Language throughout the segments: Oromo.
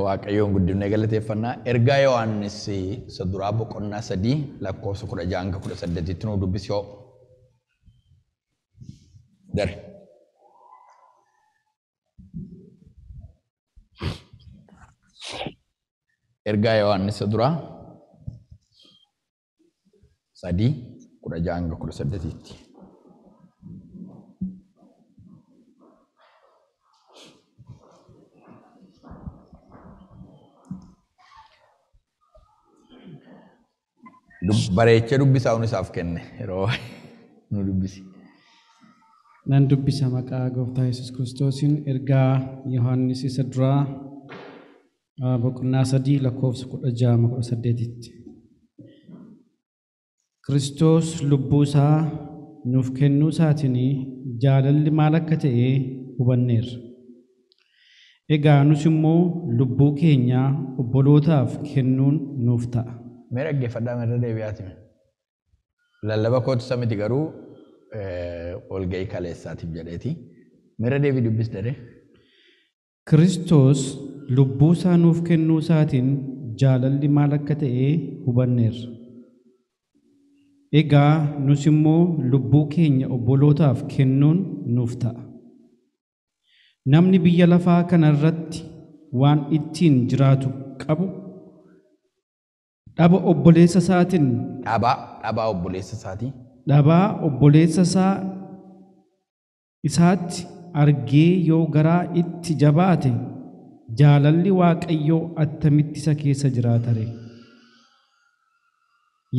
Waaqayyoon guddifnee galateeffannaa. Ergaa Yohaannis isa duraa boqonnaa 3 lakkoofsa 16-18 nu dubbisi yoo. Dare. Ergaa Yohaannis isa duraa 3:16-18. Bareecha dubbisaa isaaf kenne yeroo nu dubbisi. Nan dubbisa maqaa Gooftaa Yesuus Kiristoosiin ergaa Yohaannis isa duraa boqonnaa 3 lakkoofsa 16-18. Kiristoos lubbuu isaa nuuf kennuu isaatiin jaalalli maal akka ta'e hubanneerra. Egaa nus immoo lubbuu keenya obbolootaaf kennuun nuuf ta'a. Mera geeffadhaa mirra deebi'aati. Lallaba kootu samiti garuu olga'ii kaleessaatiif jedheeti. Mirra deebii dubbis dare. Kiristoos lubbuu isaa nuuf kennuu isaatiin jaalalli maal akka ta'e hubanneerra. Egaa nus immoo lubbuu keenya obbolootaaf kennuun nuuf ta'a. Namni biyya lafaa kanarratti waan ittiin jiraatu qabu dhaba obboleessa isaatiin dhabaa obboleessa isaatii dhabaa obboleessa isaatti argee yoo garaa itti jabaate jaalalli Waaqayyoo attamitti isa keessa jiraata ree?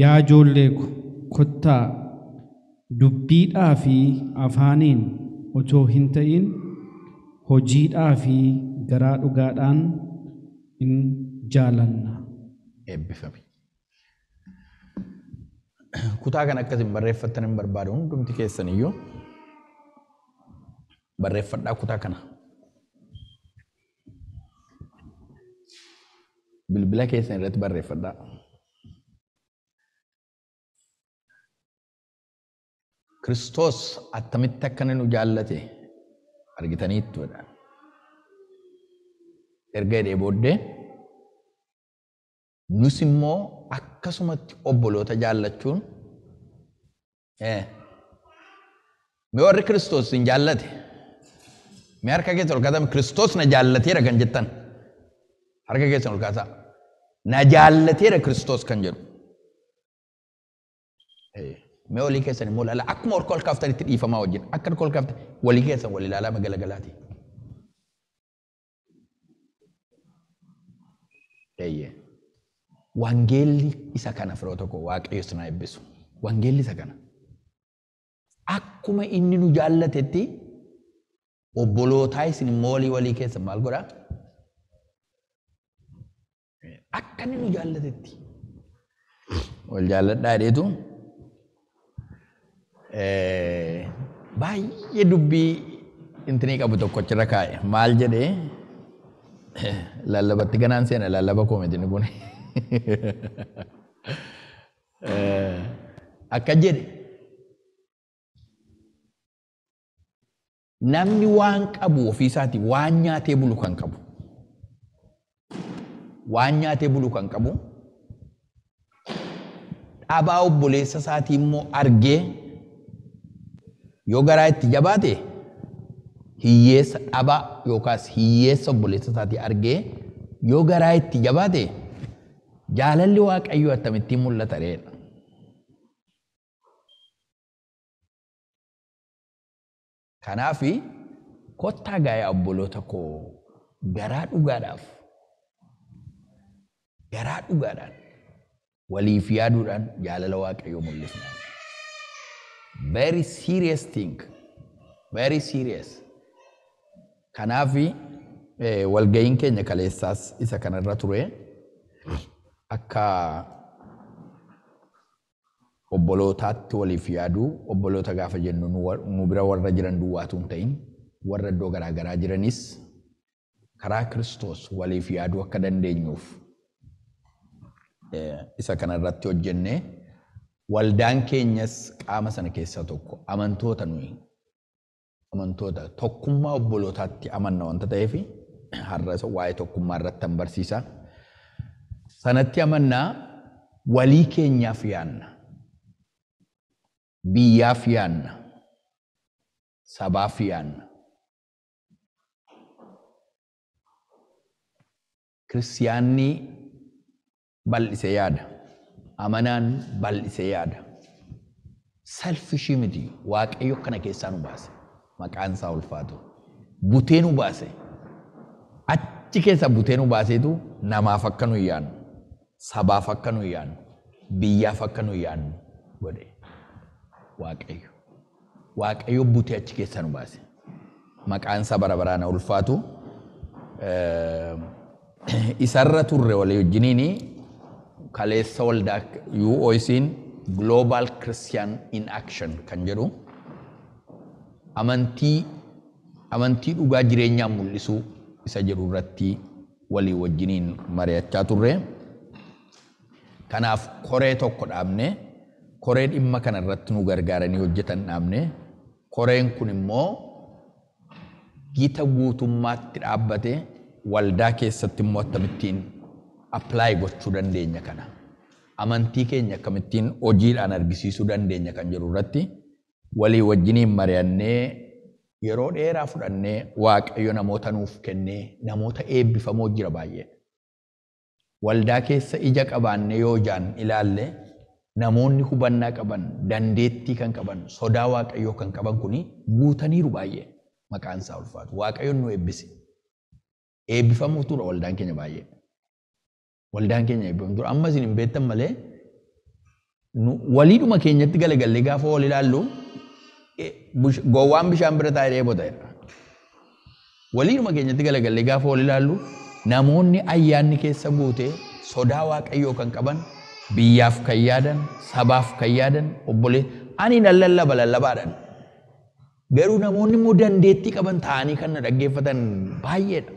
Yaa ijoollee ko kottaa dubbiidhaa fi afaaniin otoo hin ta'in hojiidhaa fi garaa dhugaadhaan in jaalanna. Eebbifame. Kutaa kan akkasiin barreeffatan hin barbaadu hundumti keessan iyyuu barreeffadhaa kutaa kana. Bilbila keessan irratti barreeffadhaa. Kiristoos attamitti akka nu jaallate argitaniittuudha. Erga jedhee booddee nus immoo akkasumatti obboloota jaallachuun mee warri Kiristoos hin jaallate mee harka keessa ol kaatame Kiristoos na jaallateera kan jettan harka keessa ol kaasaa na jaallateera Kiristoos kan jedhu mee walii keessan immoo ilaala akkuma harka ol kaaftanitti dhiifamaa wajjin akka harka ol kaaftan walii keessan wal ilaalaa magalagalaati. Wangeelli isa kana firoo tokko Waaqayyo isin haa eebbisu. Wangeelli isa kana. Akkuma inni nu jaallatetti obbolootaa isin immoo walii keessa maal godhaa? Akka inni nu jaallatetti. Wal jaalladhaa jedheetu baay'ee dubbii intinii qabu tokko achirra kaa'e. Maal jedhee lallabatti ganaan seena lallaba koomitiin kun. Akka jedhe namni waan qabu ofiisaatii waan nyaatee bulu kan qabu dhabaa obboleessa isaatii immoo argee yoo garaa itti jabaate hiyyeessa dhabaa yookaas hiyyeessa obboleessa isaatii argee yoo garaa itti jabaate jaalalli Waaqayyoo akkamittiin mul'ata reedha. Kanaaf kottaa gaayaa obboloota koo garaa dhugaadhaan waliif yaaduudhaan jaalala Waaqayyoo mul'ifnaa. Very serious thing. Very serious. Kanaaf walga'iin keenya kaleessaas isa kanarra ture. Akka obbolootaatti waliif yaaduu obboloota gaafa jennu nu bira warra jiran duwwaatu hin ta'in warra iddoo garaa garaa jiranis karaa Kiristoos waliif yaaduu akka dandeenyuuf isa kanarratti hojjennee waldaan keenyas qaama sana keessaa tokko amantoota nuyi amantoota tokkummaa obbolootaatti amanna wanta ta'eef har'a waa'ee tokkummaa irratti barsiisa. Sanatti amannaa walii keenyaaf yaanna. Biyyaaf yaanna. Sabaaf yaanna. Kiristiyaanni bal'isee yaada. Amanaan bal'isee yaada. Selfishii miti. Waaqayyo kana keessaa nu baase. Maqaan isaa ulfaatu. Butee nu baase. Achi keessa butee nu baaseetu namaaf akka nu yaannu. Sabaaf akka nu yaannu. Biyyaaf akka nu yaannu godhe. Waaqayyo. Waaqayyo butee achi keessa nu baase. Maqaan isaa bara baraan ulfaatu. Isarra turre walii wajjiniini kaleessa waldaa UOIC'n Global Christian in Action kan jedhu amantii dhugaa jireenyaa mul'isuu isa jedhu irratti walii wajjiniin mari'achaa turre. Kanaaf koree tokko dhaabne, koree dhimma kana irratti nu gargaaranii hojjetan dhaabne. Koreen kun immoo gita guutummaatti dhaabbate waldaa keessatti immoo akkamittiin apply gochuu dandeenya kana. Amantii keenya akkamittiin hojiidhaan argisiisuu dandeenya kan jedhu irratti walii wajjiniin mari'annee yeroo dheeraa fudhannee Waaqayyo namoota nuuf kennee namoota eebbifamoo jira baay'ee. Waldaa keessa ija qabaannee yoo jaan ilaalle namoonni hubannaa qaban, dandeettii kan qaban, sodaa Waaqayyoo kan qaban kuni guutaniiru baay'ee. Maqaan isaa ulfaatu. Waaqayyoon nu eebbise. Eebbifamuuf tura waldaan keenya baay'ee. Waldaan keenya eebbifamuuf tura. Amma isin hin beektan malee waliidhuma keenyatti galagallee gaafa wal ilaallu gowwaan bishaan bira taa'ee dheebotaadha. Waliidhuma keenyatti galagallee gaafa wal ilaallu namoonni ayyaanni keessa guutee sodaa Waaqayyoo kan qaban, biyyaaf kan yaadan, sabaaf kan yaadan, obbolee ani nan lallabaadhaan. Garuu namoonni immoo dandeettii qaban ta'anii kan na dhaggeeffatan baay'eedha.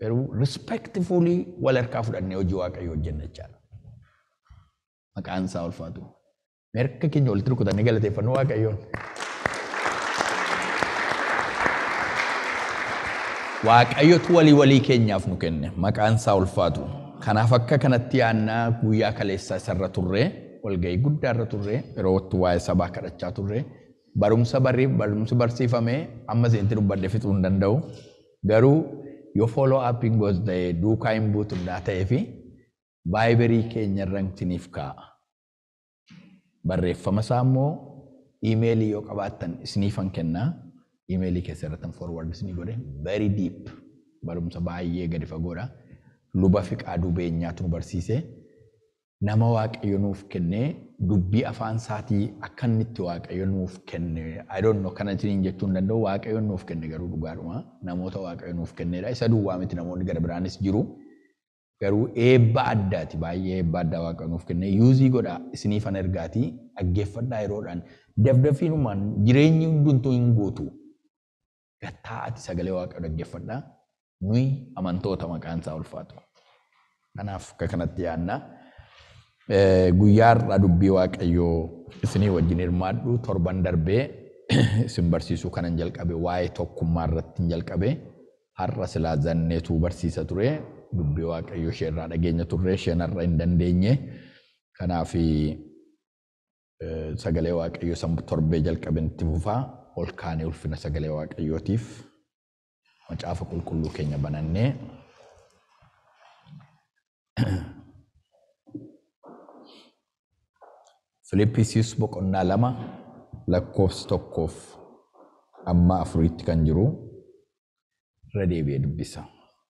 Garuu respectfully wal harkaa fudhannee hojii Waaqayyoo hojjenna jechaadha. Maqaan isaa ulfaatu. Harka keenya walitti rukutannee galateeffannu Waaqayyoon. Waaqayyotu walii keenyaaf nu kenne. Maqaan isaa ulfaatu. Kanaaf akka kanatti yaannaa guyyaa kaleessaa isarra turre, walgahii guddaarra turre, yeroo itti waa'ee sabaa kadhachaa turre, barumsa barsiifamee amma isintti dubbadde fixuu hin danda'u. Garuu yoo follow up hin goos ta'e duukaa hin buutu naa ta'ee fi baayibirii keenya irra isiniif kaa'a. Barreeffama isaa immoo iimeelii yoo qabaattan isiniifan kennaa. Iimeelii keessa irratti forward isinii godhe very deep barumsa baay'ee gadi fagoodha. Luba Fiqaaduu Beenyaatu nu barsiise. Nama Waaqayyo nuuf kennee dubbii afaan isaatii akka inni itti Waaqayyo nuuf kenne. I don't know kana isiniin jechuu hin danda'u. Waaqayyo nuuf kenne garuu dhugaadhuma. Namoota Waaqayyo nuuf kennedha. Isa duwwaa miti namoonni gara biraanis jiru. Garuu eebba addaati. Baay'ee eebba addaa Waaqayyo nuuf kenne. Yuuzii godhaa isiniifan ergaatii dhaggeeffadhaa yeroodhaan. Dafdafiinumaan jireenyi hundumtuu hin guutu. Gattaa'ati sagalee Waaqayyo dhaggeeffadhaa. Nuyi amantoota maqaan isaa ulfaatu. Kanaaf akka kanatti yaannaa. Guyyaa har'aa dubbii Waaqayyoo isinii wajjin hirmaadhu torban darbee isin barsiisuu kanan jalqabe waa'ee tokkummaa irratti hin jalqabe. Har'a silaa zanneetu barsiisa ture. Dubbii Waaqayyoo ishee irraa dhageenya turre isheen har'a hin dandeenye. Kanaaf sagalee Waaqayyoo san torbee jalqabeen itti fufaa. Ol kaanee ulfina sagalee Waaqayyootiif macaafa qulqulluu keenya banannee Filiippisius boqonnaa 2 lakkoofsa 1-4 kan jiru irra deebi'ee dubbisa.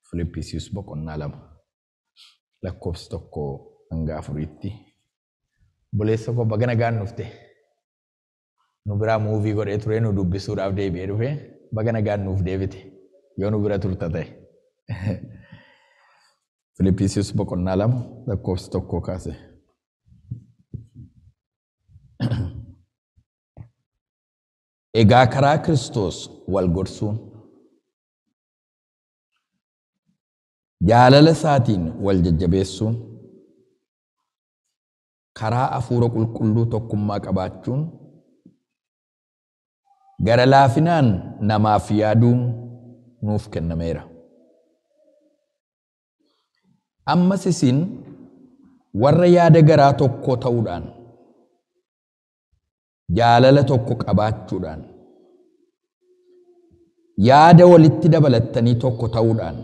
Filiippisius boqonnaa 2 lakkoofsa 1-4 buleessa koo baga nagaan dhufte. Nu biraa muuvii godhee ture nu dubbisuudhaaf deebi'ee dhufe baga nagaan nuuf deebite yoo nu bira turta ta'e. Filiippisius boqonnaa 2 lakkoofsa 1 kaase. Egaa karaa Kiristoos wal gorsuun jaalala isaatiin wal jajjabeessuun karaa hafuura qulqulluu tokkummaa qabaachuun gara laafinaan namaaf yaaduun nuuf kennameera. Ammas isin warra yaada garaa tokko ta'uudhaan jaalala tokko qabaachuudhaan yaada walitti dabalattanii tokko ta'uudhaan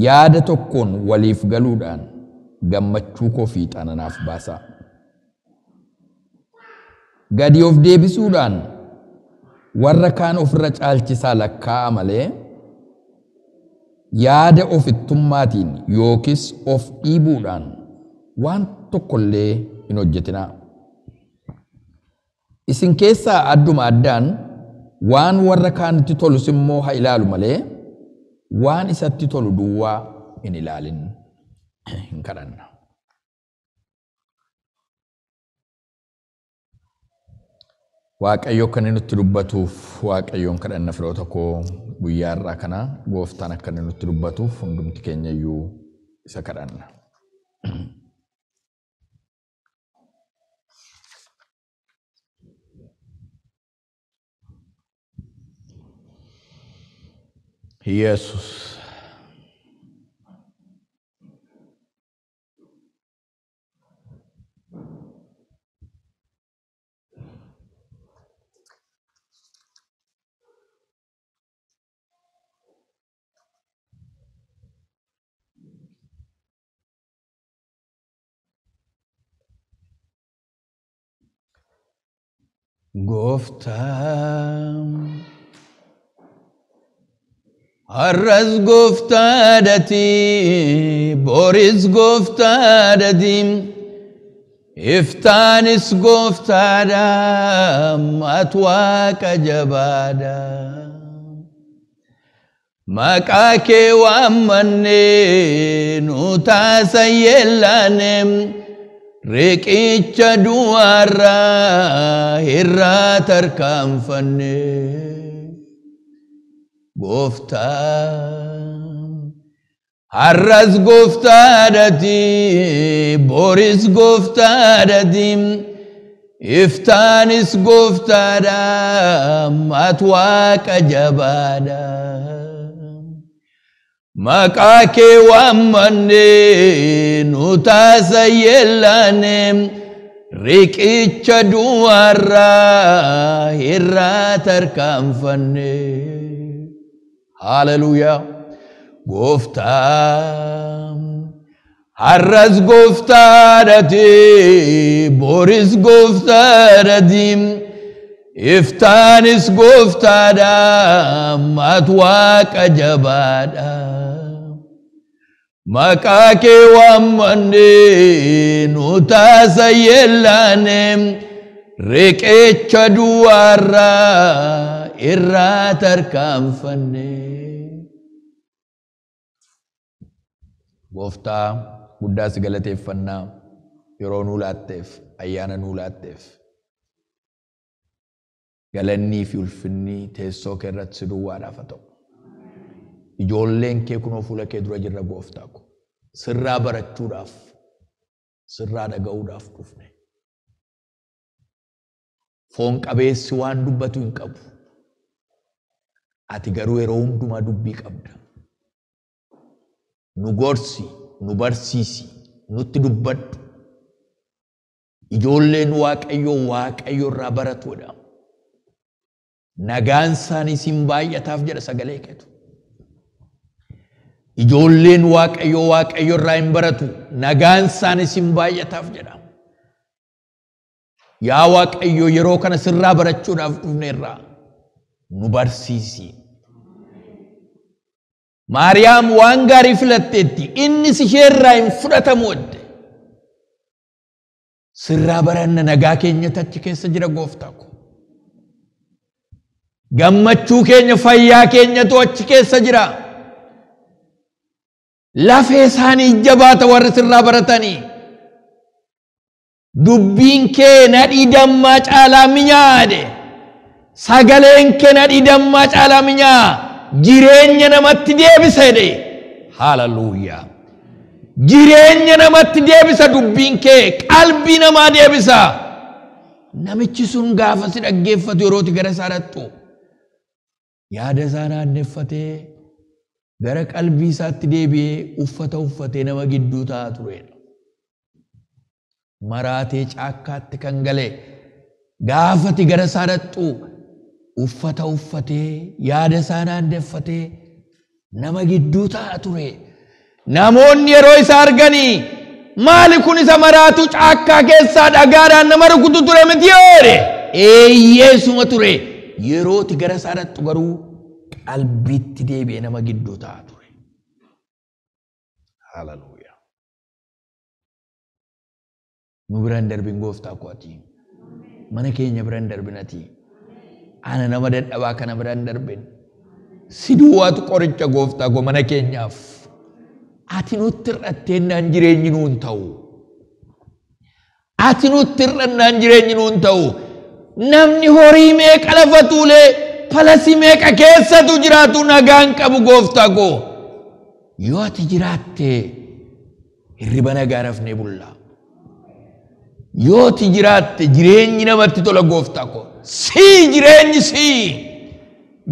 yaada tokkoon waliif galuudhaan gammachuu koo fiixaan naaf baasaa. Gadi of deebisuudhaan warra kaan ofirra caalchisaa lakkaa'a malee yaada ofittummaatiin yookis of dhiibuudhaan waan tokkollee hin hojjetinaa. Isin keessaa adduma addaan waan warra kaanitti tolus immoo haa ilaalu malee waan isatti tolu duwwaa hin ilaalin. Hin kadhanna. Waaqayyo kan inni nutti dubbatuuf Waaqayyoon kadhanna firoota koo guyyaa irraa kana gooftaan akka inni nutti dubbatuuf hundumti keenya iyyuu isa kadhanna. Yesus Gooftaan har'as gooftaadhati boris gooftaadhati iftaanis gooftaadha ati waaqa jabaadha. Maqaa kee waammannee nu taasan yeellaane riqicha du'aarraa irraa tarkaanfanne. Gooftaan har'as gooftaadhati boris gooftaadhati iftaanis gooftaadha ati waaqa jabaadha. Maqaa kee waammannee nu taasan yeellaane riqicha du'aarraa irraa tarkaanfanne. Hallelujah. Gooftaan har'as gooftaadhati boris gooftaadhati iftaanis gooftaadha ati waaqa jabaadha. Maqaa kee waammannee nu taasan yeellaane riqicha du'aarraa irraa tarkaanfanne. Gooftaa guddaas galateeffannaa yeroo nuu laatteef ayyaana nuu laatteef galannii fi ulfinni teessoo kee irratti si duwwaadhaaf haa ta'u. Ijoolleen kee kunoo fuula kee dura jirra gooftaa ko sirraa barachuudhaaf sirraa dhaga'uudhaaf dhufne. Foon qabeessi waan dubbatu hin qabu. Ati garuu yeroo hundumaa dubbii qabda. Nu gorsi, nu barsiisi, nutti dubbadhu. Ijoolleen Waaqayyo irraa baratuudha. Nagaan isaaniis hin baay'ataaf jedha sagalee keetu. Ijoolleen Waaqayyo irraa hin baratu. Nagaan isaaniis hin baay'ataaf jedha. Yaa Waaqayyo yeroo kana sirraa barachuudhaaf dhufneerra nu barsiisi. Maariyaam waan gaarii filatteetti innis isheerraa hin fudhatamu jedhe. Sirraa baranna nagaa keenya achi keessa jira gooftaa ko. Gammachuu keenya fayyaa keenyatu achi keessa jira. Lafee isaanii jabaata warri sirraa baratanii. Dubbiin kee nadhii dammaa caalaa minyaade. Sagaleen kee nadhii dammaa caalaa minyaa. Jireenya namatti deebisa jedhe. Hallelujah. Jireenya namatti deebisa dubbiin kee qalbii namaa deebisa. Namichi sun gaafa si dhaggeeffatu yeroo gara isaa dhaqxu yaada isaa naanneeffatee gara qalbii isaatti deebi'ee uffata uffatee nama gidduu taa'aa turedha. Maraatee caakkaatti kan galee gaafati gara isaa dhaqxu uffata uffatee yaada isaa naanneffatee nama gidduu taa'aa ture. Namoonni yeroo isa arganii maali kun isa maraatu caakkaa keessaa dhagaadhaan nama rukutu ture miti yoore? Eeyyeesuma ture. Yerooti gara isaa dhaqxu garuu qalbiitti deebi'ee nama gidduu taa'aa ture. Hallelujah. Nu biraan darbin gooftaa kooti. Mana keenya biraan darbinati. Ana nama dadhabaa kana biraan darbin. Si duwwaatu qoricha gooftaa koo mana keenyaaf. Ati nutti hir'attennaan jireenyi nuun ta'u. Ati nutti hir'annaan jireenyi nuun ta'u. Namni horii meeqa lafa tuulee palasi meeqa keessatu jiraatu nagaan qabu gooftaa koo. Yoo ati jiraatte hirriba nagaa rafnee bulla. Yoo ati jiraatte jireenyi namatti tola gooftaa koo. Jireenyi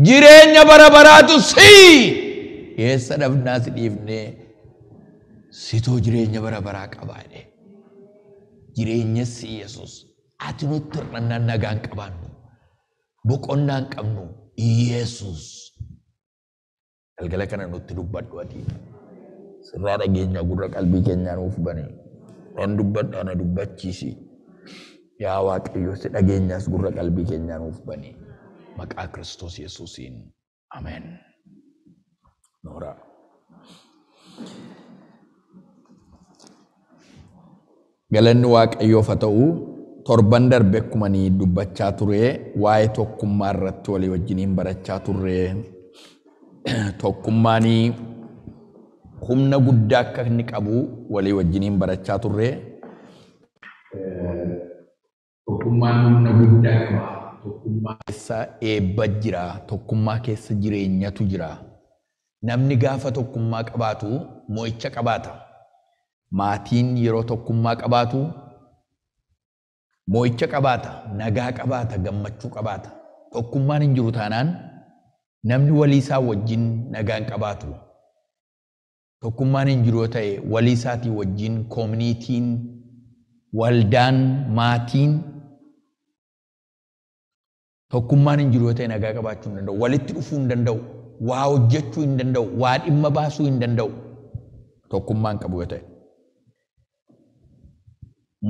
jireenya bara baraatu eessa dhabnaa si dhiifnee situu jireenya bara baraa qabaadhe. Jireenya Yesus. Ati nutti hir'annaan nagaan qabaannu. Boqonnaan qabnu Yesus. Galgala kana nutti dubbadhu ati. Sirraa dhageenya gurra qalbii keenyaa nuuf bane. Waan dubbadhu ana dubbachiisi. Yaa Waaqayyo si dhageenyaas gurra qalbii keenyaa nuuf bane. Maqaa Kiristoos Yesuusiin. Ameen. Noora. Galanni Waaqayyoof haa ta'u. Torban darbe akkuma ni dubbachaa ture waa'ee tokkummaa irratti walii wajjiniin barachaa turre. Tokkummaan humna guddaa akka inni qabu walii wajjiniin barachaa turre. Tokkummaan humna guddaa qaba. Tokkummaa keessa eebba jira. Tokkummaa keessa jireenyatu jira. Namni gaafa tokkummaa qabaatu mo'icha qabaata. Maatiin yeroo tokkummaa qabaatu mo'icha qabaata, nagaa qabaata, gammachuu qabaata. Tokkummaan hin jiru taanaan namni walii isaa wajjin nagaan qabaatu. Tokkummaan hin jiru ta'e walii isaatii wajjin koominiitiin, waldaan, maatiin tokkummaan hin jiru ta'e nagaa qabaachuu hin danda'u. Walitti dhufuu hin danda'u. Waa hojjechuu hin danda'u. Waa dhimma baasuu hin danda'u. Tokkummaan qabu ta'e.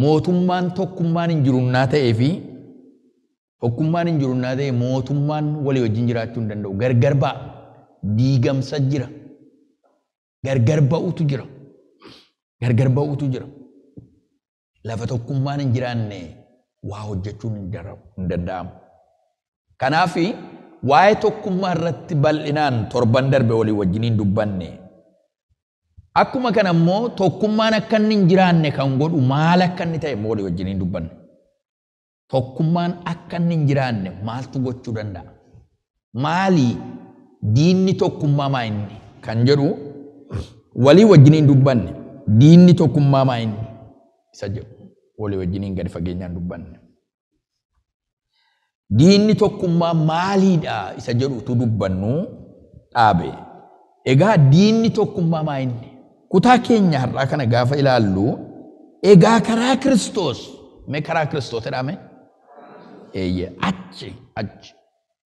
Mootummaan tokkummaan hin jirunnaa ta'ee fi tokkummaan hin jirunnaa ta'e mootummaan walii wajjin jiraachuu hin danda'u. Gargar ba'a. Diigamsa jira. Gargar ba'utu jira. Gargar ba'utu jira. Lafa tokkummaan hin jiraanne waa hojjechuun hin danda'amu. Kanaaf waa'ee tokkummaa irratti bal'inaan torban darbe walii wajjiniin dubbanne. Akkuma kana immoo tokkummaan akka inni hin jiraanne kan godhu maal akka inni ta'e walii wajjiniin dubbanne. Tokkummaan akka inni hin jiraanne maaltu gochuu danda'a? Maali diinni tokkummaa maa inni kan jedhu walii wajjiniin dubbanne. Diinni tokkummaa maa inni isa jedhu walii wajjiniin gadi fageenyaan dubbanne. Diinni tokkummaa maaliidha isa jedhutu dubbannu dhaabe. Egaa diinni tokkummaa maa inni? Kutaa keenya har'aa kana gaafa ilaallu egaa karaa Kiristoos mee karaa Kiristoos jedhame achi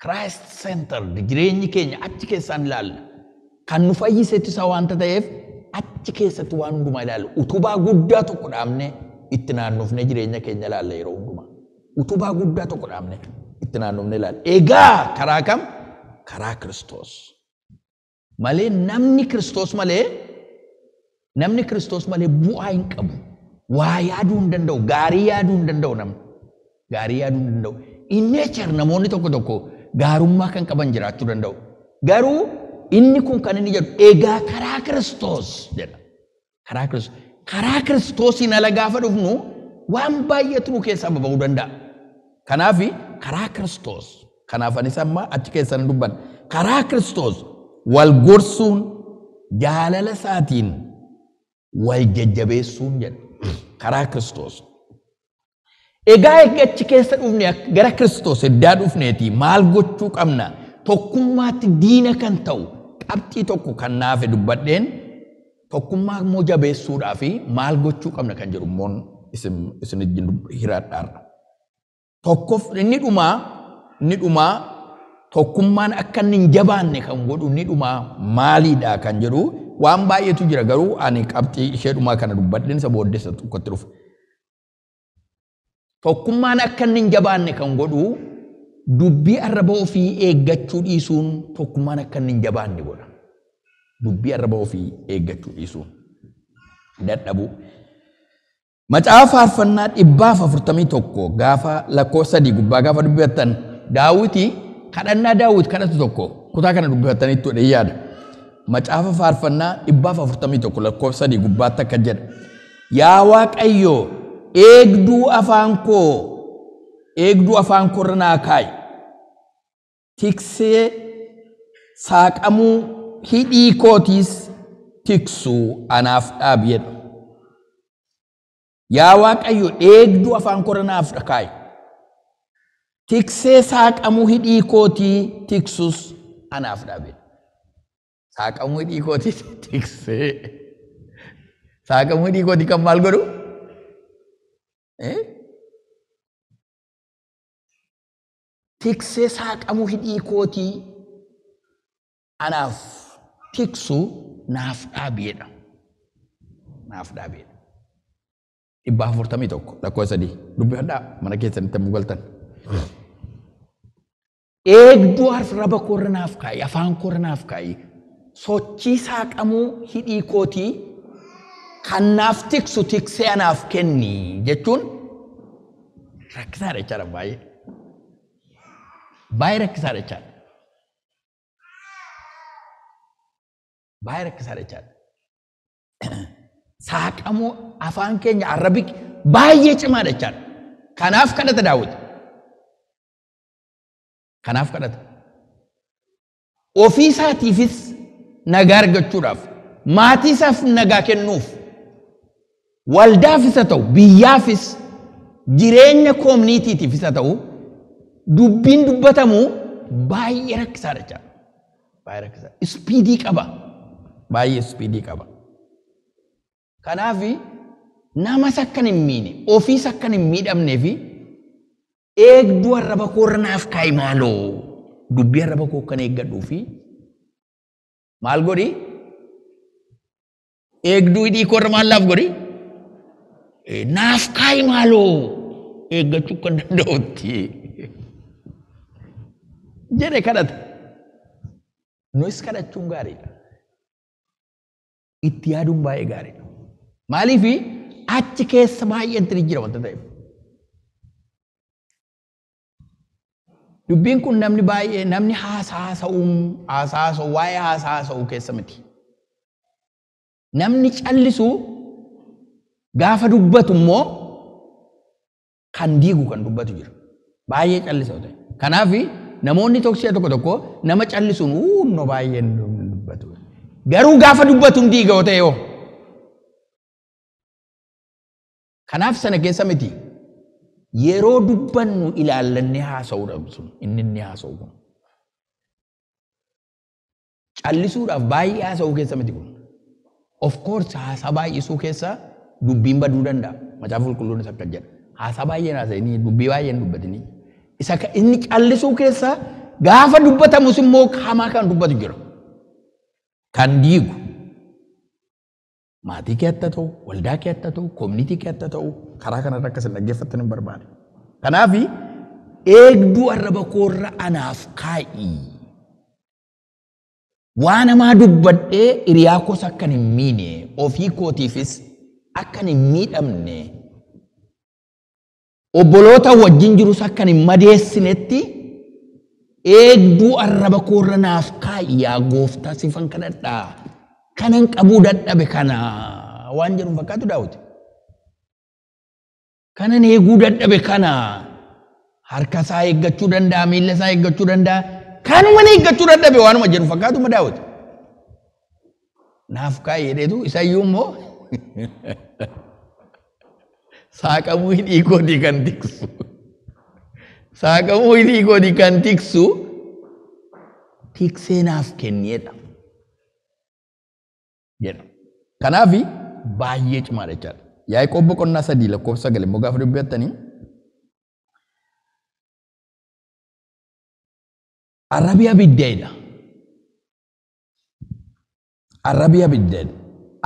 Christ centered jireenyi keenya achi keessaan ilaalla. Kan nu fayyisetti isa waanta ta'eef achi keessatti waan hundumaa ilaalla. Utubaa guddaa tokko dhaabne itti naannofne jireenya keenya ilaalla yeroo hundumaa. Utubaa guddaa tokko dhaabne itti naannofne ilaalla. Egaa karaa kam? Karaa Kiristoos. Malee namni Kiristoos malee bu'aa hin qabu. Waa yaaduu hin danda'u. Gaarii yaaduu hin danda'u namni. Gaarii yaaduu hin danda'u. In nature namoonni tokko tokko gaarummaa kan qaban jiraachuu danda'u. Garuu inni kun kan inni jedhu egaa karaa Kiristoos jedha. Karaa Kiristoos. Karaa Kiristoosiin ala gaafa dhufnu waan baay'eetu nu keessaa baba'uu danda'a. Kanaaf karaa Kiristoos. Kanaaf anis amma achi keessan dubban. Karaa Kiristoos wal gorsuun jaalala isaatiin wal jajjabeessuun jedha. Karaa Kiristoos. Egaa achi keessa dhufne gara Kiristoos eddaa dhufneeti maal gochuu qabna? Tokkummaatti diina kan ta'u qabxii tokko kan naafe dubbadheen tokkummaa immoo jabeessuudhaa fi maal gochuu qabna kan jedhu immoo isin wajjin hiraadhaarra. Tokkoof inni dhumaa tokkummaan akka inni hin jabaanne kan godhu inni dhumaa maaliidha kan jedhu waan baay'eetu jira garuu ani qabxii ishee dhumaa kana dubbadheen isa booddeessa tokkotti dhufa. Tokkummaan akka inni hin jabaanne kan godhu dubbii arraba ofii eeggachuu dhiisuun tokkummaan akka inni hin jabaanne godha. Dubbii arraba ofii eeggachuu dhiisuun dadhabuu. Macaafa faarfannaa 141 gaafa lakkoofsa 3 gubbaa gaafa dubbattan Daawiti kadhannaa Daawit kadhatu tokko kutaa kana dubbattanitti hodhee yaada. Macaafa faarfannaa 141 lakkoofsa 3 gubbaatti akka jedha. Yaa Waaqayyo eegduu afaan koo irra naa kaa'i. Tiksee saaqamuu hidhii kootiis tiksuu anaaf dhaabi jedha. Yaa Waaqayyo eegduu afaan koo irra naaf kaa'i. Tiksee saaqamuu hidhii kootii tiksus anaaf dhaabi. Saaqamuu hidhii kootii tiksee. Saaqamuu hidhii kootii kan maal godhu? Tiksee saaqamuu hidhii kootii anaaf tiksu naaf dhaabiidha. Naaf dhaabiidha. 141 lakkoofsa 3 dubbifadhaa mana keessanitti amma galtan. Eegduu arraba koo irra naaf kaa'i afaan koo irra naaf kaa'i sochii saaqamuu hidhii kootii kan naaf tiksu tiksee anaaf kenni jechuun rakkisaadha jechaadha baay'ee. Baay'ee rakkisaadha jechaadha. Baay'ee rakkisaadha jechaadha. Saaqamuu afaan keenya arrabi baay'ee cimaadha jechaadha. Kanaaf kadhata Daawit. Kanaaf kadhata. Ofii isaatiifis nagaa argachuudhaaf maatii isaaf nagaa kennuuf waldaafis haa ta'u biyyaafis jireenya koominitiitiifis haa ta'u dubbiin dubbatamu baay'ee rakkisaadha jechaadha. Baay'ee rakkisaadha. Ispiidii qaba. Baay'ee ispiidii qaba. Kanaaf namas akkan hin miine ofiis akkan hin miidhamnee fi eegduu arraba koo irra naaf kaa'i maaloo dubbii arraba koo kan eeggadhuu fi maal godhi? Eegduu hidhii koo irra maal naaf godhi? Naaf kaa'i maaloo eeggachuu kan danda'utti jedhe kadhata. Nus kadhachuun gaariidha. Itti yaaduun baay'ee gaariidha. Maaliif achi keessa baay'een jira wanta ta'eef. Dubbiin kun namni baay'ee namni haasa'u waa'ee haasa'u keessa miti. Namni callisu gaafa dubbatu immoo kan diigu kan dubbatu jira. Baay'ee callisa ta'e. Kanaaf namoonni toksiyaa tokko nama callisuun no baay'een dubbatu. Garuu gaafa dubbatu hin diiga ta'e yoo. Kanaaf sana keessa miti. Yeroo dubbannu ilaallannee haasa'uudhaaf sun inni haasa'u kun. Callisuudhaaf baay'ee haasa'uu keessa miti kun. Of course haasaa baay'isuu keessa dubbiin baduu danda'a. Macaafa qulqulluun isa akka jedha. Haasaa baay'een haasa'anii dubbii baay'een dubbatanii. Isa inni callisuu keessa gaafa dubbatamus immoo hamaa kan dubbatu jira. Kan diigu. Maatii kee akka ta'u, waldaa kee akka ta'u, koomunitii kee akka ta'u karaa kanarra akka isin dhaggeeffattan hin barbaade. Kanaaf eegduu arraba koo irra anaaf kaa'i. Waan namaa dubbadhee hiriyaa koos akkan hin miine ofii kootiifis akkan hin miidhamne obboloota wajjin jirus akkan hin madeessinetti eegduu arraba koo irra naaf kaa'i yaa gooftaa sifan kadhadhaa. Kanan qabuu dadhabe kana waan jedhu fakkaatu Daawit. Kanan eeguu dadhabe kana harka isaa eeggachuu danda'a, miila isaa eeggachuu danda'a. Kanuma eeggachuu dadhabe waanuma jedhu fakkaatuma Daawit. Naaf kaa'i jedheetu isayyuu immoo saaqamuu hidhii kootii kan tiksu. Saaqamuu hidhii kootii kan tiksu tiksee naaf kenneedha. jedha. Kanaaf baay'ee cimaa jechaadha. Yaaqoob boqonnaa 3 lakkoofsa 9 immoo gaafa dubbattanii arrabii abiddeedha. Arrabii abiddeedha.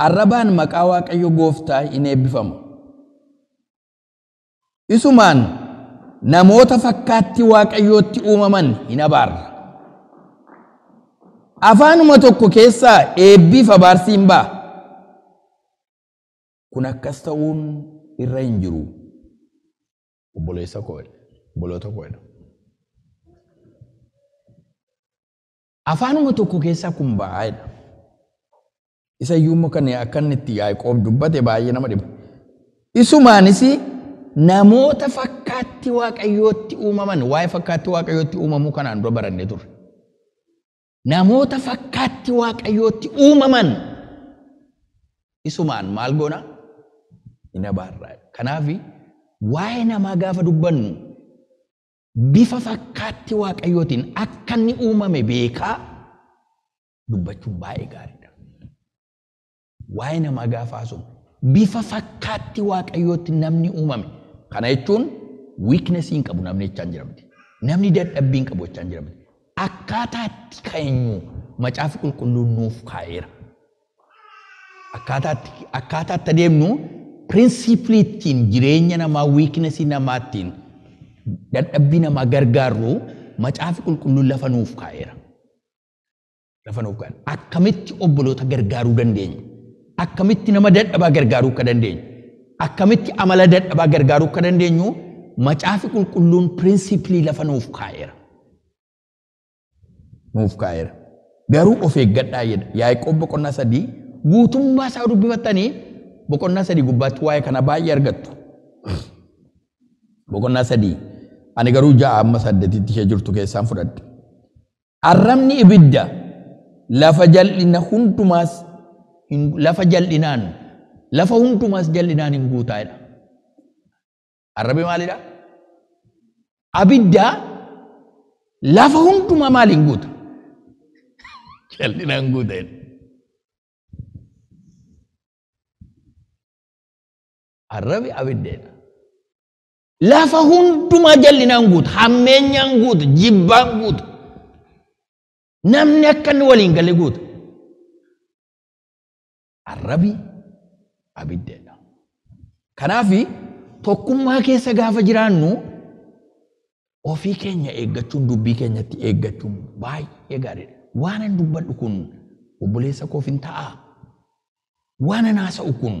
Arrabaan maqaa Waaqayyo Gooftaa hin eebbifamu. Isumaan namoota fakkaatti Waaqayyootti uumaman hin abaarra. Afaanuma tokko keessaa eebbiif abaarsi hin ba'a. Kun akkas ta'uun irra hin jiru. Obboleessa koo jedha. Obboloota koo jedha. Afaanuma tokko keessaa kun ba'aa jedha. Isa iyyuu kan akka inni itti Yaaqoob dubbate baay'ee nama dhiba. Isumaanis namoota fakkaatti Waaqayyootti uumaman, waa'ee fakkaatti Waaqayyootti uumamuu kanaan dura barannee turre. Namoota fakkaatti Waaqayyootti uumaman isumaan maal goona? Hin abaarra. Kanaaf waa'ee namaa gaafa dubbannu bifa fakkaatti Waaqayyootiin akka inni uumame beekaa dubbachuun baay'ee gaariidha. Waa'ee namaa gaafa haasofnu bifa fakkaatti Waaqayyootti namni uumame. Kana jechuun weakness hin qabu namni jechaan jiramti. Namni dadhabbii hin qabu jechaan jiramti. Akkaataatti keenyu macaafi qulqulluun nuuf kaa'eera. Akkaataatti adeemnu pirinsipiliittiin jireenya namaa weakness namaattiin dadhabbii namaa gargaarru macaafi qulqulluun lafa nuuf kaa'eera. Lafa nuuf kaa'eera. Akkamitti obboloota gargaaruu dandeenya? Akkamitti nama dadhabaa gargaaruu akka dandeenyu? Akkamitti amala dadhabaa gargaaruu akka dandeenyu macaafi qulqulluun pirinsipilii lafa nuuf kaa'eera. Nuuf kaa'eera. Garuu of eeggadhaa jedha. Yaaqoob boqonnaa 3 guutummaa isaa dubbifattanii boqonnaa 3 gubbaatti waa'ee kana baay'ee argattu. Boqonnaa 3 ani garuu 6 amma 8tti ishee jirtu keessaan fudhadhe. Arrabni ibidda lafa jal'ina hundumaas lafa jal'inaan lafa hundumaas jal'inaan hin guutaa'edha. Arrabi maalidha? Abidda lafa hundumaa maaliin guuta? Jal'inaan guutaa'edha. Arrabi abiddeedha. Lafa hundumaa jal'inaan guuta, hammeenyaan guuta, jibbaan guuta. Namni akka inni waliin galee guuta. Arrabi abiddeedha. Kanaaf tokkummaa keessa gaafa jiraannu ofii keenya eeggachuun dubbii keenyatti eeggachuun baay'ee gaariidha. Waan an dubbadhu kun obboleessa koof hin ta'a. Waan an haasa'u kun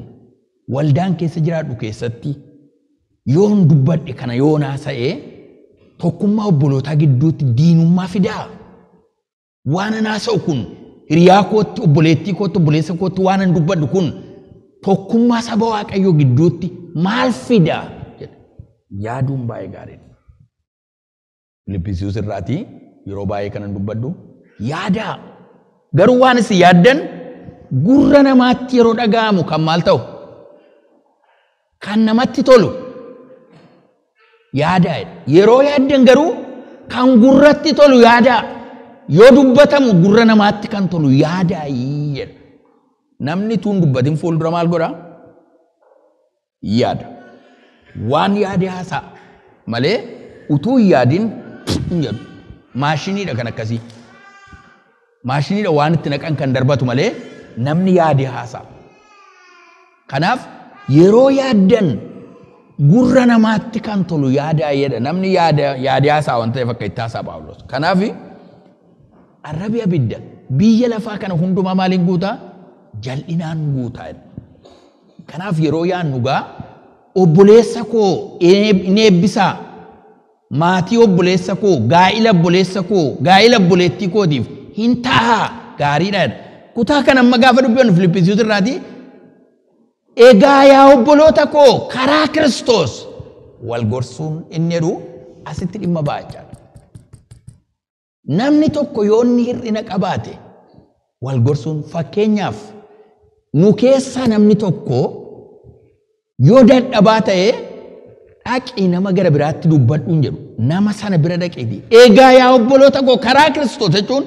waldaan keessa jiraadhu keessatti yoon dubbadhe kana yoon haasa'e tokkummaa obbolootaa gidduutti diinummaa fidaa. Waan an haasa'u kun hiriyaa kootti, obboleettii kootti, obboleessa kootti waan an dubbadhu kun tokkummaa saba Waaqayyoo gidduutti maal fidaa? Yaaduun baay'ee gaariidha. Filiphisiiyuus irraatii yeroo baay'ee kanan dubbadhu yaadaa. Garuu waan isin yaaddan gurra namaatti yeroo dhaga'amu kan maal ta'u? Kan namatti tolu yaadaa. Yeroo yaaddan garuu kan gurratti tolu yaadaa. Yoo dubbatamu gurra namaatti kan tolu yaadaa jedha. Namni tuun dubbatin fuuldura maal godha? Yaada. Waan yaade haasa'a malee utuu hin yaadin jedhu. Maashiniidha kan akkasii. Maashiniidha waan itti naqan kan darbatu malee namni yaade haasa'a. Kanaaf yeroo yaaddan gurra namaatti kan tolu yaadaa jedha. Namni yaade haasa'a waan ta'eef akka itti haasa'a Phaawulos. Kanaaf arrabi abidda biyya lafaa kana hundumaa maaliin guutaa? Jal'inaan guutaa. Kanaaf yeroo yaannu gaa obboleessa koo in eebbisaa. Maatii obboleessa koo, gaa'ila obboleessa koo, gaa'ila obboleettii kootiif hin ta'a gaariidha. Kutaa kana amma gaafa dubbannu Filiphisiiyuus irraatii egaa yaa obboloota koo karaa Kiristoos wal gorsuun inni jedhu asitti dhimma baachaa. Namni tokko yoo inni hir'ina qabaate wal gorsuun fakkeenyaaf nu keessaa namni tokko yoo dadhabaa ta'e dhaqii nama gara biraatti dubbadhu hin jedhu. Nama sana bira dhaqeeti. Egaa yaa obboloota koo karaa Kiristoos jechuun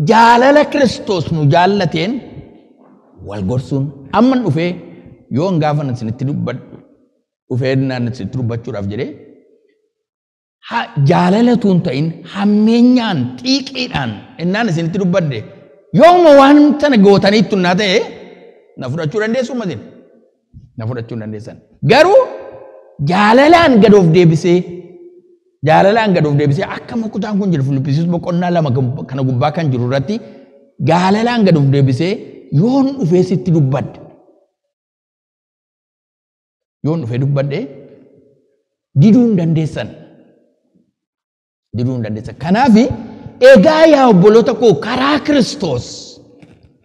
jaalala Kiristoos nu jaallateen wal gorsuun amman dhufee yoo gaafa isinitti dubbadhu dhufee naan isinitti dubbachuudhaaf jedhee jaalalatuun ta'in hammeenyaan xiiqiidhaan innaan isinitti dubbadde yooma waan sana gootaniittu naa ta'e na fudhachuu dandeessu masin na fudhachuu dandeessan garuu jaalalaan gad of deebisee akka kutaan kun jiru Filiphisiis boqonnaa 2 kana gubbaa kan jiru irratti jaalalaan gad of deebisee yoon dhufee sitti dubbadde yoon dhufee dubbadde diduu hin dandeessan kanaaf egaa yaa obboloota koo karaa Kiristoos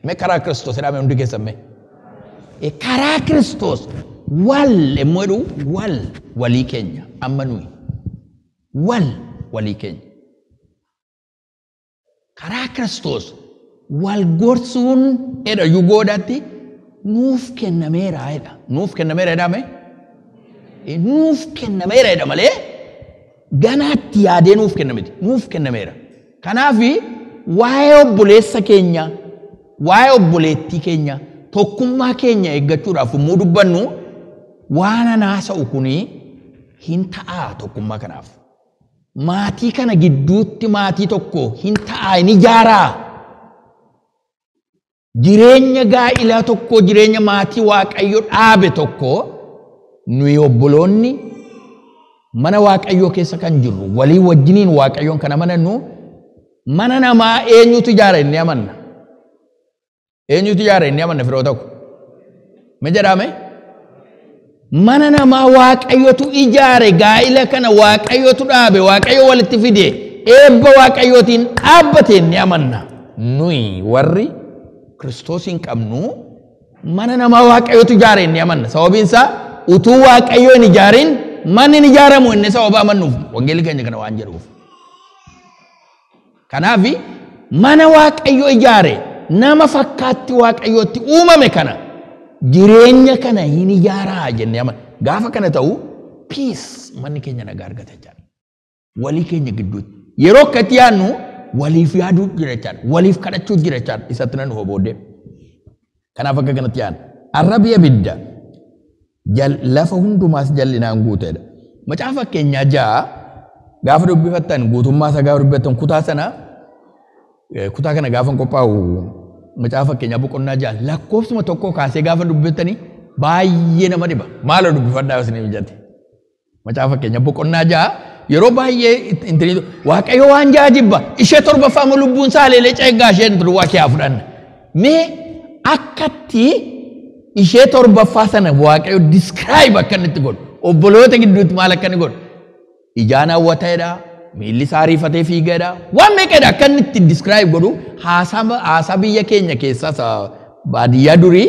mee karaa Kiristoos jedhame hundi keessan mee karaa Kiristoos wal emmoo walii keenya amma nuyi walii keenya karaa Kiristoos wal gorsuun edha yugoodhaatti nuuf kennameera edha nuuf kennameera edha malee ganaatti yaadee nuuf kennamiti nuuf kennameera kanaaf waa'ee obboleessa keenya waa'ee obboleettii keenya tokkummaa keenya eeggachuudhaaf immoo dubbannu waan anaasa'u kunii hin ta'a tokkummaa kanaaf maatii kana gidduutti maatii tokko hin ta'a hin ijaaraa jireenya gaa'ilaa tokko jireenya maatii waaqayyo dhaabe tokko nuyi obboloonni mana waaqayyoo keessa kan jirru walii wajjiniin waaqayyoon kana amanannu mana namaa eenyutu ijaara inni amanna firoota ko me jedhame mana namaa waaqayyotu ijaare gaa'ila kana waaqayyotu dhaabe waaqayyo walitti fide eebba waaqayyootiin dhaabbate inni amanna nuyi warri Kiristoosiin qabnu mana namaa waaqayyotu ijaare inni amanna sababiinsaa utuu waaqayyo hin ijaarin manni hin ijaaramu inni sababa amannuuf wangeelli keenya kana waan jedhuuf kanaaf mana waaqayyo ijaare nama fakkaatti waaqayyootti uumame kana jireenya kana hin ijaaraa jennee amanna gaafa kana ta'u peace manni keenya nagaa argata jechaadha walii keenya gidduutti yeroo akkatti yaadnu waliif yaaduu jira jechaadha waliif kadhachuu jira jechaadha isatti nan dhufa booddee kanaaf akka kanatti yaadna arrabi abidda lafa hundumaas jal'inaan guuteedha macaafa fakkeenyaa 6 gaafa dubbifattan guutummaa isaa gaafa dubbifattan kutaa kana gaafa qophaa'u macaafa fakkeenyaa boqonnaa 6 lakkoofsuma tokko kaasee gaafa dubbifattani baay'ee nama dhiba maaloo dubbifadhaa isin mijate macaafa fakkeenyaa boqonnaa 6 yeroo baay'ee intini waaqayyo waan jaajibba ishee torbaffaa mu lubbuun isaa leelee ceeggaa isheen duwwaa kee fudhanna mee akkatti ishee torbaffaa sana waaqayyo describe akka inni godhu obboloota gidduutti maal akka inni godhu ijaan hawwataadha miilli isaa riifatee fiigaadha waan meeqadha akka inni itti describe godhu haasaa biyya keenya keessaa baadiyyaa durii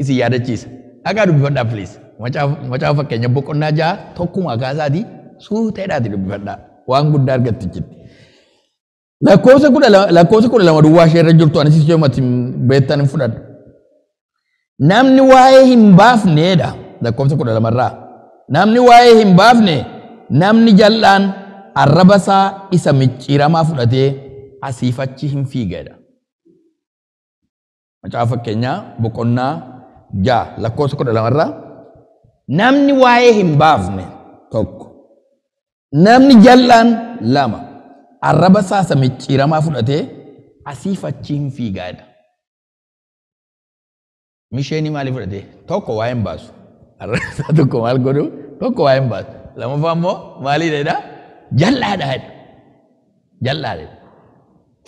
isin yaadachiisa dhagaa dubbifadhaa please macaafa fakkeenya boqonnaa 6 tokkuma kaasaatii suuteedhaati dubbifadhaa waan guddaa argatti jirti lakkoofsa 12 duwwaa ishee irra jirtu anis ijoomatti beektan hin fudhadhu namni waa'ee hin baafneedha lakkoofsa 12 irraa namni waa'ee hin baafne namni jal'aan arraba isaa isa micciiramaa fudhatee asiif achi hin fiigeedha macaafa fakkeenyaa boqonnaa 6 lakkoofsa 12 irraa namni waa'ee hin baafne tokko namni jal'aan 2 arraba isaa isa micciiramaa fudhatee asiif achi hin fiigaadha misheenii maaliif fudhatee tokko waa hin baasu arraba isaa tokko maal godhu tokko waa hin baasu lamaffaa immoo maaliidha jal'aadha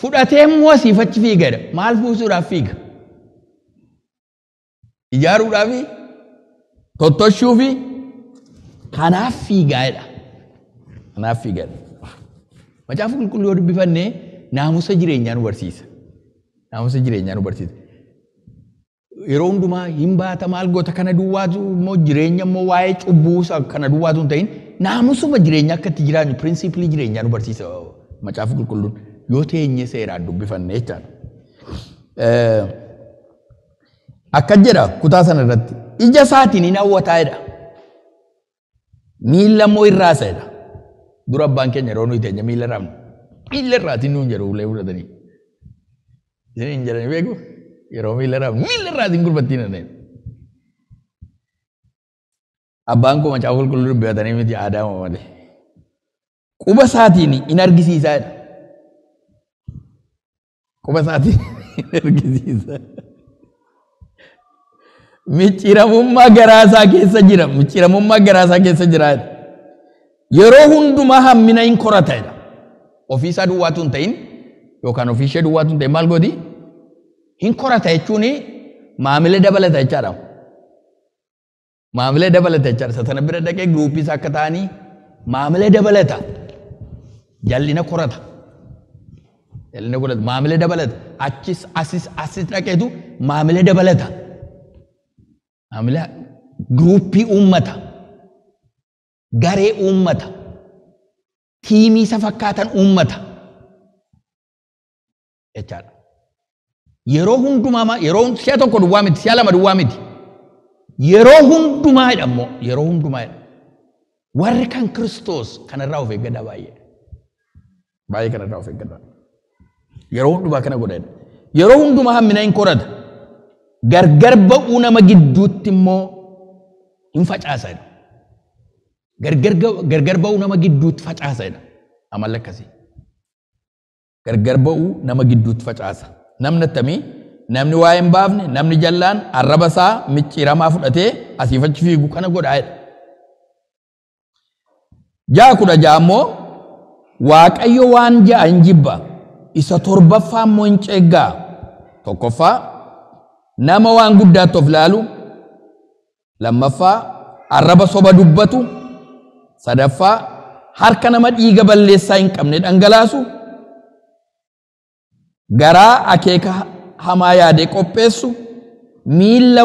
fudhatee immoo asiif achi fiigaadha maal buusuudhaaf fiiga ijaaruudhaafi tottoshuufi kanaaf fiigaadha macaafa qulqulluu yoo dubbifannee naamusa jireenyaa nu barsiisa yeroo hundumaa hin baata maal goota kana duwwaatu immoo jireenya immoo waa'ee cubbuusa kana duwwaatu hin ta'in naamusuma jireenyaa akka itti jiraannu pirinsipilii jireenyaa nu barsiisa macaafa qulqulluun yoo teenye seeraan dubbifanne jechaadha. Akka jedha kutaa sana irratti ija isaatiin hin hawwataa'edha miilla immoo irraasaadha dura abbaan keenya yeroo nuyi teenya miilla irraatiin nuun jedhu ulee fudhatanii isin hin jedhani beeku Yeroo miilarraa siin gurbattiin jedheen. Abbaan koo macaafa qulqulluu dubbifatanii miti aadaa malee. Quba isaatiin in argisiisaa jedha. Quba isaatiin in argisiisaa. Micciiramummaa garaasaa keessa jira. Micciiramummaa garaasaa keessa jira. Yeroo hundumaa hammina hin korata jedha. Ofiisaa duwwaatu hin ta'in yookaan ofiishee duwwaatu hin ta'in maal godhi? Hin korata jechuun maamila dabalata jechaadha. Maamila dabalata jechaadha. Satana bira dhaqee giruupiis akka ta'anii maamila dabalata. Jallina korata. Jallina korata. Maamila dabalata. Achis asis dhaqeetu maamila dabalata. Maamila giruupii uummata. Garee uummata. Tiimii isa fakkaatan uummata. Jechaadha. Yeroo hundumaa yeroo si'a tokko duwwaa miti si'a lama duwwaa miti. Yeroo hundumaa jedhamoo yeroo hundumaa jedha. Warri kan Kiristoos kanarraa of eeggadhaa baay'ee. Baay'ee kanarraa of eeggadhaa. Yeroo hundumaa kana godhedha. Yeroo hundumaa hammina hin korata. Gargar ba'uu nama gidduutti immoo hin facaasa jedha. Gargar ba'uu nama gidduutti facaasa jedha. Amala akkasii. Gargar ba'uu nama gidduutti facaasa. Namni attamii namni waa hin baafne namni jallaan arraba isaa micciiramaa fudhatee asii fachi fiigu kana godhaa jedha. 16 immoo Waaqayyo waan ja'a hin jibba isa torbaffaa immoo hin ceeggaa. Tokkoffaa nama waan guddaatti of laalu. Lammaffaa arraba soba dubbatu. Sadaffaa harka nama dhiiga balleessaa hin qabne dhangalaasu. Garaa akeeka hamaa yaadee qopheessu. Miilla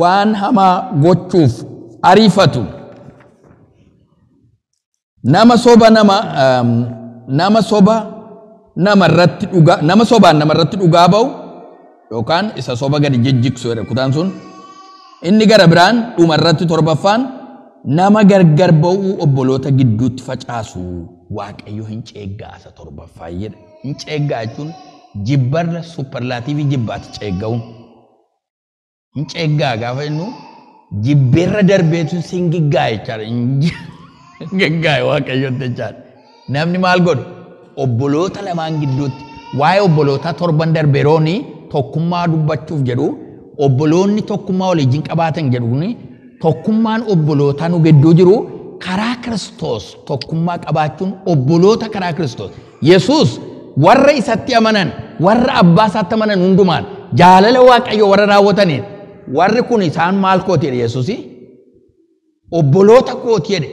waan hamaa gochuuf ariifatu. Nama sobaan namarratti dhugaa ba'u yookaan isa soba gadi jijjigsu jedha kutaan sun. Inni gara biraan dhumarratti torbaffaan nama gargar ba'uu obboloota gidduutti facaasu. Waaqayyo hin ceeggaa isa torbaffaa jedha. Hin ceeggaa jechuun jibbarra superlaatiivii jibbaatti ceegga'uun. Hin ceeggaa gaafa jennu jibbeerra darbeetu sin giggaa jechaadha. Gaggaa'e Waaqayyotti jechaadha. Namni maal godhu? Obboloota lamaan gidduutti waa'ee obboloota torban darbeerooni tokkummaa dubbachuuf jedhu obboloonni tokkummaa waliin qabaatan jedhuuni tokkummaan obbolootaa nu gidduu jiru karaa Kiristoos tokkummaa qabaachuun obboloota karaa Kiristoos. Yesuus warra isatti amanan warra abbaa isaatti amanan hundumaan jaalala Waaqayyo warra raawwataniin warri kun isaan maal kooti jedhe Yesuusi? Obboloota kooti jedhe.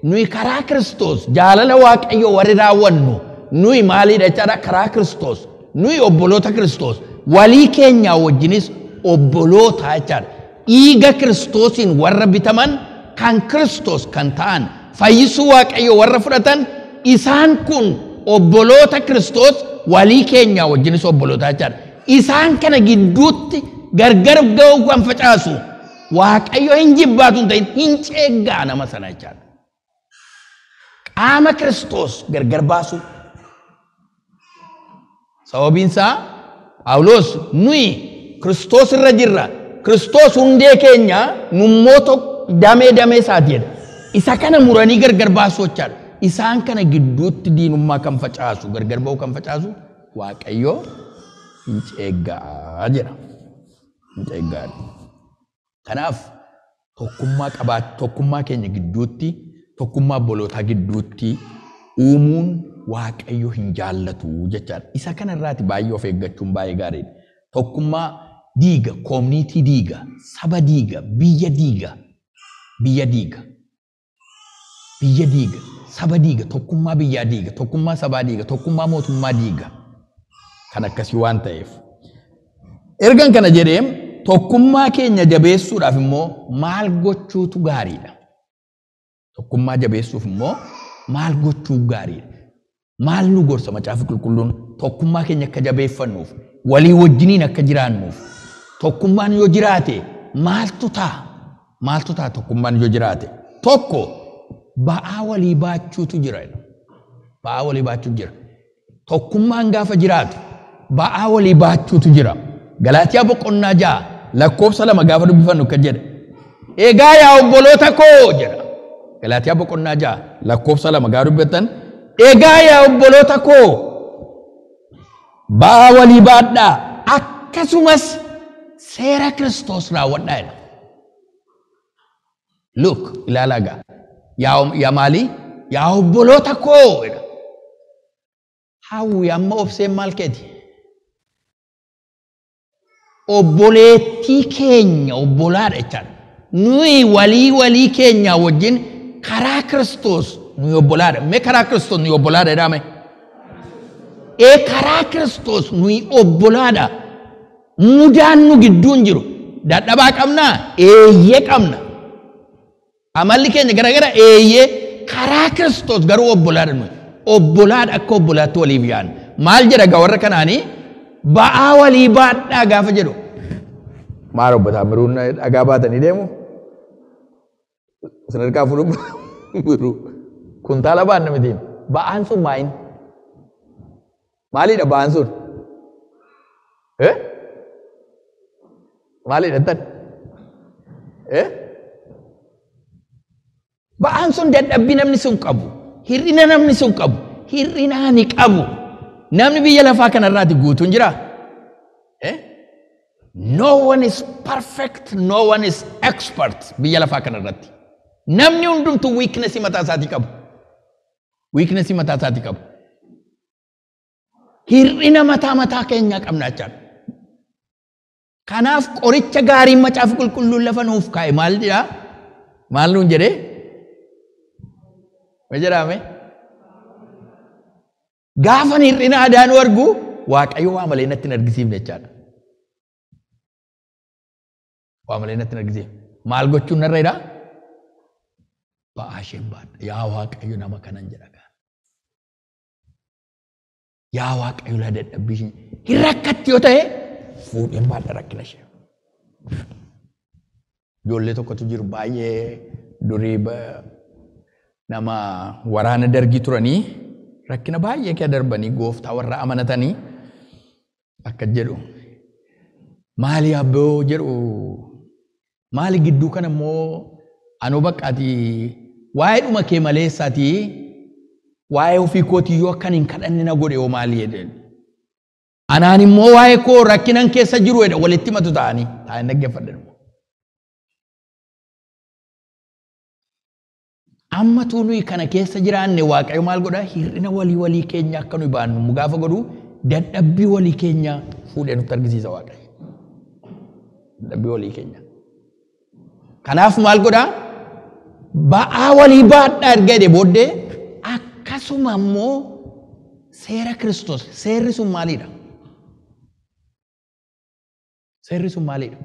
Nuyi karaa Kiristoos jaalala Waaqayyo warri raawwannu nuyi maaliidha jechaadha karaa Kiristoos. Nuyi obboloota Kiristoos walii keenyaa wajjinis obboloota jechaadha. Dhiiga Kiristoosiin warra bitaman kan Kiristoos kan ta'an fayyisuu Waaqayyo warra fudhatan isaan kun obboloota Kiristoos walii keenyaa wajjinis obboloota jechaadha. Isaan kana gidduutti gargar ga'uu kan facaasu Waaqayyo hin jibbaatu hin ta'in hin ceeggaa nama sana jechaadha. Qaama Kiristoos gargar baasu. Sababiin isaa Phaawulos nuyi Kiristoos irra jirra. Kiristoos hundee keenya nummoota damee isaati jedha. Isa kana muranii gargar baasuu jechaadha. Isaan kana gidduutti diinummaa kan facaasu gargar ba'uu kan facaasu Waaqayyo hin ceeggaa jedha. Hin ceeggaa. Kanaaf tokkummaa keenya gidduutti tokkummaa obbolootaa gidduutti uumuun Waaqayyo hin jaallatu jechaadha. Isa kana irraati baay'ee of eeggachuun baay'ee gaariidha. Tokkummaa diiga, koominiitii diiga, saba diiga, biyya diiga, saba diiga, tokkummaa biyyaa diiga, tokkummaa sabaa diiga, tokkummaa mootummaa diiga. Kan akkasii waan ta'eef. Ergan kana jedhee tokkummaa keenya jabeessuudhaaf immoo maal gochuutu gaariidha? Tokkummaa jabeessuuf immoo maal gochuu gaariidha? Maal nu gorsa Macaafni Qulqulluun tokkummaa keenya akka jabeeffannuuf, walii wajjiniin akka jiraannuuf. Tokkummaan yoo jiraate maaltu ta'a? Maaltu ta'a tokkummaan yoo jiraate? Tokko ba'aa walii baachuutu jira. Ba'aa walii baachuutu jira. Tokkummaan gaafa jiraatu ba'aa walii baachuutu jira. Galaatiyaa boqonnaa 6 lakkoofsa 2 gaafa dubbifannu kan jedhe. Egaa yaa obboloota koo jedha. Galaatiyaa boqonnaa 6 lakkoofsa 2 gaafa dubbifattan. Egaa yaa obboloota koo ba'aa walii baadhaa akkasumas seera Kiristoos raawwadhaa jedha. Look, ilaalaa gaa. Yaa maali? Yaa obboloota koo jedha. Hawwi amma obseen maal keeti? Obboleettii keenya obbolaadha jechaadha. Nuyi walii keenya wajjin karaa Kiristoos nuyi obbolaadha. Mee karaa Kiristoos nuyi obbolaadha jedhame? Karaa Kiristoos nuyi obbolaadha. Mudaan nu gidduun jiru. Dadhabaa qabnaa? Eeyyee qabna. Amalli keenya garagara eeyyee karaa Kiristoos garuu obbolaadha nuyi. Obbolaadha akka obbolaatti waliif yaadna. Maal jedha gaa warra kanaanii? Ba'aa walii baadhaa gaafa jedhu. Maal obbotaa miruun dhagaa baatanii deemu? Sadarkaa fudhu kuntaala baanna mitiin. Ba'aan sun maayin? Maaliidha ba'aan sun? Maaliidha tan? Ba'aan sun dadhabbii namni sun qabu. Hir'ina namni sun qabu. Hir'inaa ni qabu. Namni biyya lafaa kanarraati guutuun jira. No one is perfect, no one is expert biyya lafaa kanarratti. Namni hundumtu weakness mataa isaatii qabu. Weakness mataa isaatii qabu. Hir'ina mataa keenya qabna jechaadha. Kanaaf qoricha gaarii macaafa qulqulluun lafa nuuf kaa'e maal jedhaa? Maal nuun jedhee? Ma jedhame? Gaafa hir'ina adaan argu Waaqayyo waa malee natti hin argisiifne jechaadha. Waa malee natti hin argisiifne. Maal gochuun narra jedhaa? Ba'aa isheen baadha. Yaa Waaqayyo nama kanan jedha. Yaa Waaqayyo la dadhabbii ishee hin rakkatti yoo ta'e fuudheen baadha rakkina ishee. Ijoollee tokkotu jiru baay'ee durii nama waraana dargii turanii rakkina baay'ee kee darbanii gooftaa warra amanatanii akka jedhu maali abboo jedhu maali gidduu kana immoo anoo baqqaati waa'ee dhuma kee maleessaati waa'ee ofii kootii yoo akkan hin kadhanne na godhe yoo maali jedheen anaan immoo waa'ee koo rakkinan keessa jiru jedha walitti matu ta'anii taa'anii dhaggeeffadhan. Amma tuunui kana keessa jiraanne Waaqayyo maal godha? Hir'ina walii keenya akka nuyi baannu gaafa godhu dadhabbii walii keenya fuudhee nutti argisiisa Waaqayyo. Dadhabbii walii keenya. Kanaaf maal godha? Ba'aa walii baadhaa erga jedhee booddee akkasuma immoo seera Kiristoos. Seerri sun maalidha? Seerri sun maalidha?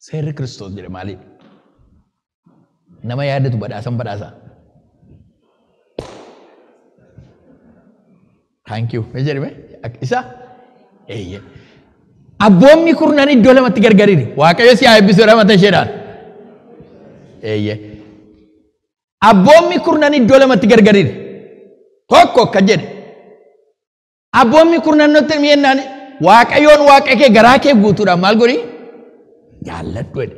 Seerri Kiristoos jedhe maalidha? Nama yaadatu badhaasa. Thank you. Mee jedhime? Isa? Eeyye. Abboommi kurnan iddoo lamatti gargariiri. Waaqayyo si haa eebbisu ramata isheedhaan. Eeyye. Abboommi kurnan iddoo lamatti gargariiri. Tokko akka jedhe. Abboommi kurnan nutti himennaan Waaqayyoon Waaqa kee garaa kee guutuudhaan maal godhi? Jaalladhu jedhe.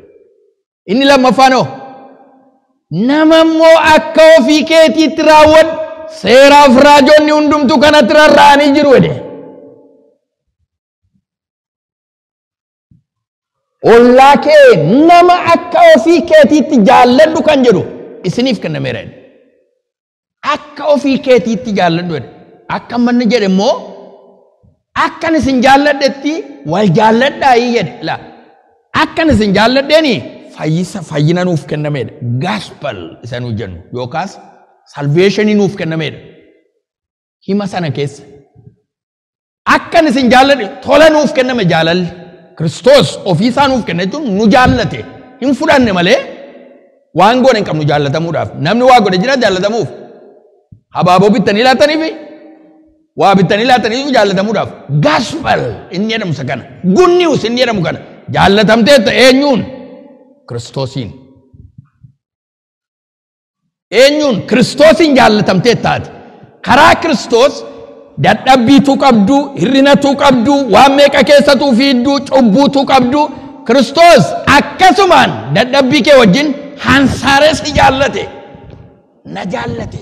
Inni lammaffaanoo? Nama immoo akka ofii keetiitti raawwadhu seeraaf raajonni hundumtuu kanatti rarra'anii jiru jedhe. Ollaa kee nama akka ofii keetiitti jaalladhu kan jedhu isiniif kennameera jedhe. Akka ofii keetiitti jaalladhu jedhe. Akka manni jedhe immoo akkan isin jaalladhetti wal jaalladhaa jedhe. Akkan isin jaalladheeni fayyina nuuf kennameedha. Gospel isa nuuf jennu yookaas salveeshinii nuuf kennameedha. Hima sana keessa akkan isin jaalladhe tola nuuf kenname jaalalli. Kiristoos ofii isaa nuuf kenne jechuun nu jaallate hin fudhanne malee waan goone hin qabnu jaallatamuudhaaf. Namni waa godhe jira jaallatamuuf. Habaaboo bittanii laataniifi waa bittanii laataniifi jaallatamuudhaaf. Gospel inni jedhamu isa kana. Good news inni jedhamu kana. Jaallatamteetta eenyuun? Kiristoosiin. Eenyuun? Kiristoosiin jaallatamteettaati. Karaa Kiristoos dadhabbiitu qabdu, hirrinatu qabdu, waan meeqa keessatu fiiddu, cubbuutu qabdu. Kiristoos akkasumaan dadhabbii kee wajjin hansaaree si jaallate, na jaallate.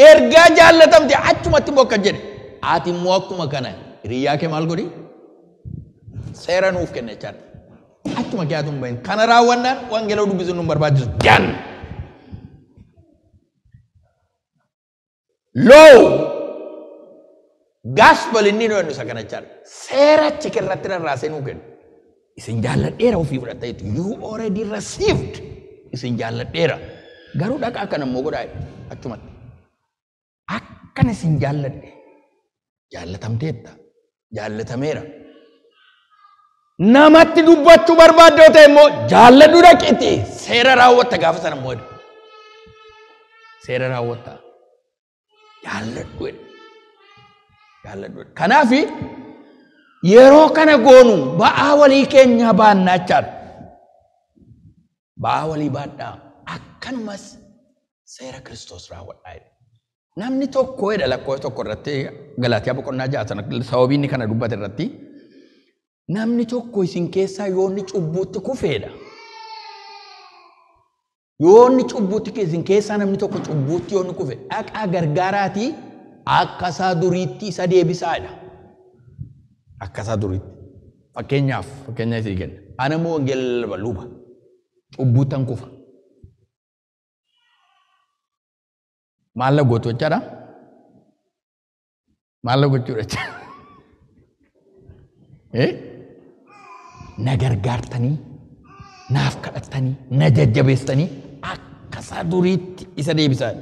Ergaa jaallatamte achumatti immoo akka jedhe. Ati immoo akkuma kana hiriyyaa kee maal godhi? Seera nuuf kenne jechaadha. Achuma kee ati hin bahin. Kana raawwannaan wangeela dubbisuun nu barbaachisu. Jan! Loo! Gospel inni nu isa kana jechaadha. Seera achi irratti rarraasee nuu kennu. Isin jaalladheera ofii fudhattaniitu. You already received. Isin jaalladheera. Garuu dhaqaa kana immoo godhaa achumatti. Akkan isin jaalladhe. Jaallatamteetta. Jaallatameera. Namatti dubbachuu barbaadde ta'e immoo jaalladhu dhaqiti. Seera raawwatta gaafa sana immoo. Seera raawwatta. Jaalladhu. Jaalladhu. Kanaaf yeroo kana goonu ba'aa walii keenya baannaa jechaadha. Ba'aa walii baadhaa. Akkanumas seera Kiristoos raawwadhaa. Namni tokko jedha lakkoofsa tokko irratti Galaatiyaa boqonnaa 6 sababii inni kana dubbate irratti namni tokko isin keessaa yoo inni cubbuutti kufeedha. Yoo inni cubbuutti isin keessaa namni tokko cubbuutti yoo inni kufe dhaqaa gargaaraatii akka isaa duriitti isa deebisaadha. Akka isaa duriitti. Fakkeenyaaf isii kenna. Ana immoo wangeela luba cubbuuttan kufa. Maal la gootu jechaadha? Maal la gochuudha jechaadha? Na gargaartanii, naaf kadhattanii, na jajjabeessitanii akka isaa duriitti isa deebisaa.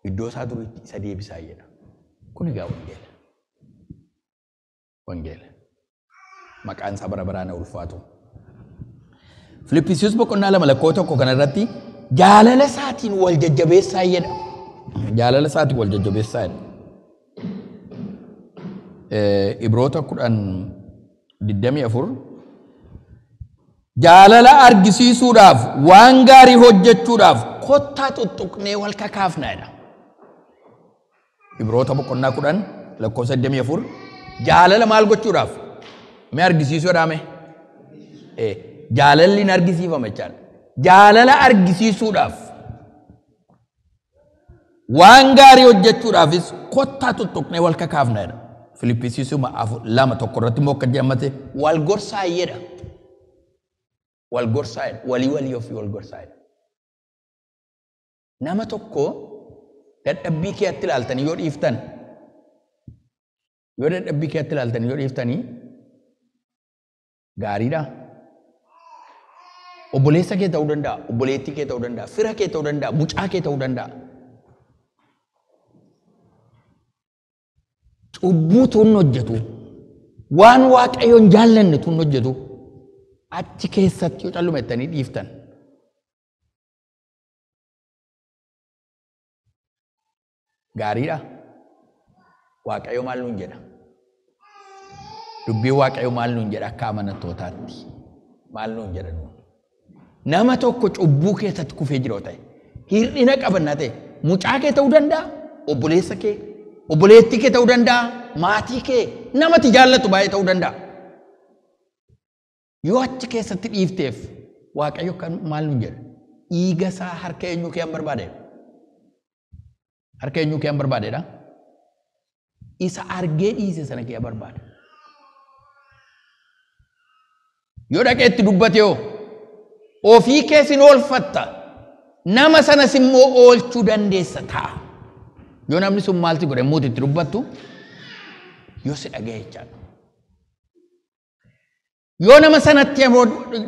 Iddoo isaa duriitti isa deebisaa jedha. Kun egaa wangeela. Wangeela. Maqaan isaa bara baraan ulfaatu. Filippisius boqonnaa 2 lakkoofsa 1 kana irratti jaalala isaatiin wal jajjabeessaa jedha. Jaalala isaatiin wal jajjabeessaa jedha. Ibroota 10:24 jaalala argisiisuudhaaf waan gaarii hojjechuudhaaf kottaa tuttuqnee wal kakaafnaa jedha. Ibroota boqonnaa 10 lakkoofsa 24 jaalala maal gochuudhaaf? Mee argisiisuudhaa mee? Jaalalli hin argisiifame jechaadha. Jaalala argisiisuudhaaf waan gaarii hojjechuudhaafis kottaa tuttuqnee wal kakaafnaa jedha. Filippisius 2:1 irratti immoo akka jedhamate wal gorsaa jedha. Wal gorsaa jedha. Walii ofii wal gorsaa jedha. Nama tokko dadhabbii keetti ilaaltanii yoo dhiiftan gaariidha. Obboleessa kee ta'uu danda'a, obboleettii kee ta'uu danda'a, fira kee ta'uu danda'a, mucaa kee ta'uu danda'a. Cubbuutu hin hojjetu. Waan Waaqayyoon jaallannetu hin hojjetu. Achi keessatti yoo callumettanii dhiiftan. Gaariidha. Waaqayyo maal nuun jedha? Dubbii Waaqayyo maal nuun jedha akka amanattootaatti? Maal nuun jedha nuun? Nama tokko cubbuu keessatti kufee jiru ta'e, hir'ina qabannaa ta'e, mucaa kee ta'uu danda'a, obboleessa kee, obboleettii kee ta'uu danda'a, maatii kee, namatti jaallatu baay'ee ta'uu danda'a. Yoo achi keessatti dhiifteef Waaqayyo kan maal nuun jedha? Dhiiga isaa harka eenyuu kee barbaade? Harka eenyuu kee barbaadeedha? Isa argee dhiise sana kee barbaada. Yoo dhaqee itti dubbate yoo ofii keessin oolfatta nama sanas immoo oolchuu dandeessa ta'a. Yoo namni sun maalti godhe immoo itti dubbattu yoo si dhaga'e jechaadha. Yoo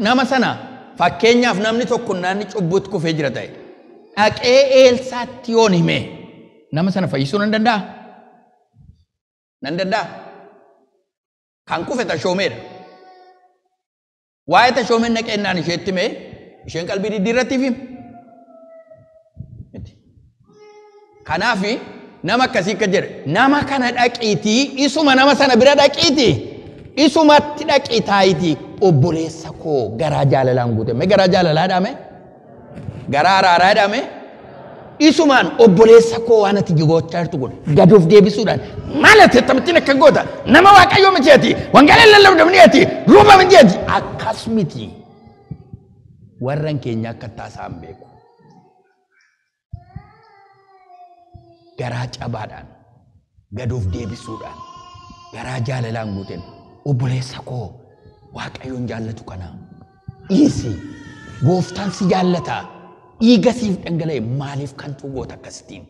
nama sana fakkeenyaaf namni tokko naanni cubbuutti kufee jira ta'e dhaqee Eelsaatti yoon hime nama sana fayyisuu nan danda'a? Nan danda'a? Kan kufe tashoomeedha. Waa'ee tashoomeen naqeennaan isheetti mee isheen qalbii diddiirratti hime. Kanaaf nama akkasii akka jedhe nama kana dhaqiitii isuma nama sana bira dhaqiitii isumatti dhaqii taayitii obboleessa koo garaa jaalalaan guute. Mee garaa jaalalaadhaa mee? Garaa araaraadhaa mee? isumaan obboleessa koo waan ati gochaa jirtu kun gad of deebisuudhaan maal ati tamittiin akka goota nama waaqayyoo miti ati wangeela lallabdamni ati ruuma miti ati akkas miti warran keenya akka taasaan beeku garaa cabaadhaan gad of deebisuudhaan garaa jaalalaan guuteen obboleessa koo waaqayyoon jaallatu kana dhiisi gooftaan si jaallata dhiigasiif dhangala'e maaliif kan tuugoota akkasitiin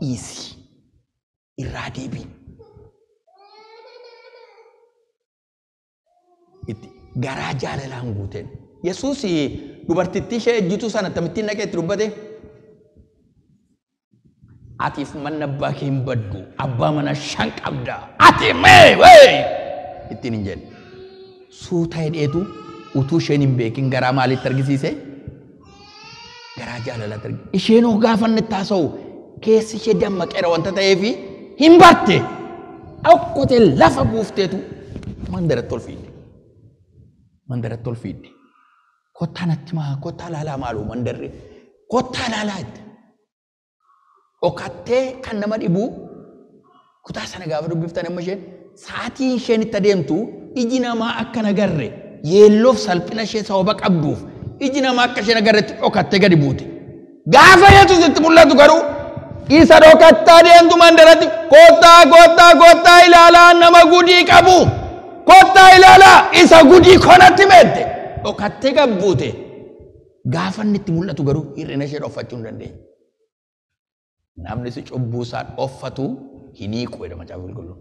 dhiisi irraa deebiin itti garaa jaalalaan guuteen Yesuus dubartittii ishee ejjituu sana tamittiin naqee itti dubbate atiif manna abbaa kee hin baddu abbaa mana shan qabda ati mee wey ittiin hin jenne suuta hidheetu utuu isheen hin beekin garaa maalitti argisiise garaa jaalalaatti argisiise isheen gaafanne taasa'u keessi ishee dammaqeera wanta ta'eefi hin batte akkotee lafa buufteetu mandaratti ol fiidde kottaa natti maa kottaa laalaa maaluu mandarre kottaa laalaa itti okattee kan nama dhibu kutaa sana gaafa dubbiftan amma isheen sa'aatii isheen itti adeemtu iji namaa akka nagarre yeelloof salphina ishee sababa qabduuf iji namaa akka isheen agarretti dhokattee gadi buute gaafa Yesuus itti mul'atu garuu isa dhokattaa deemtu mandaratti kottaa ilaalaa nama gudii qabu kottaa ilaalaa isa gudii konatti meette dhokattee gabbuute gaafa inni itti mul'atu garuu hir'ina ishee dhoffachuu hin dandeenye namni si cubbuu isaa dhoffatu hin hiiqu jedha Macaafa Qulqulluun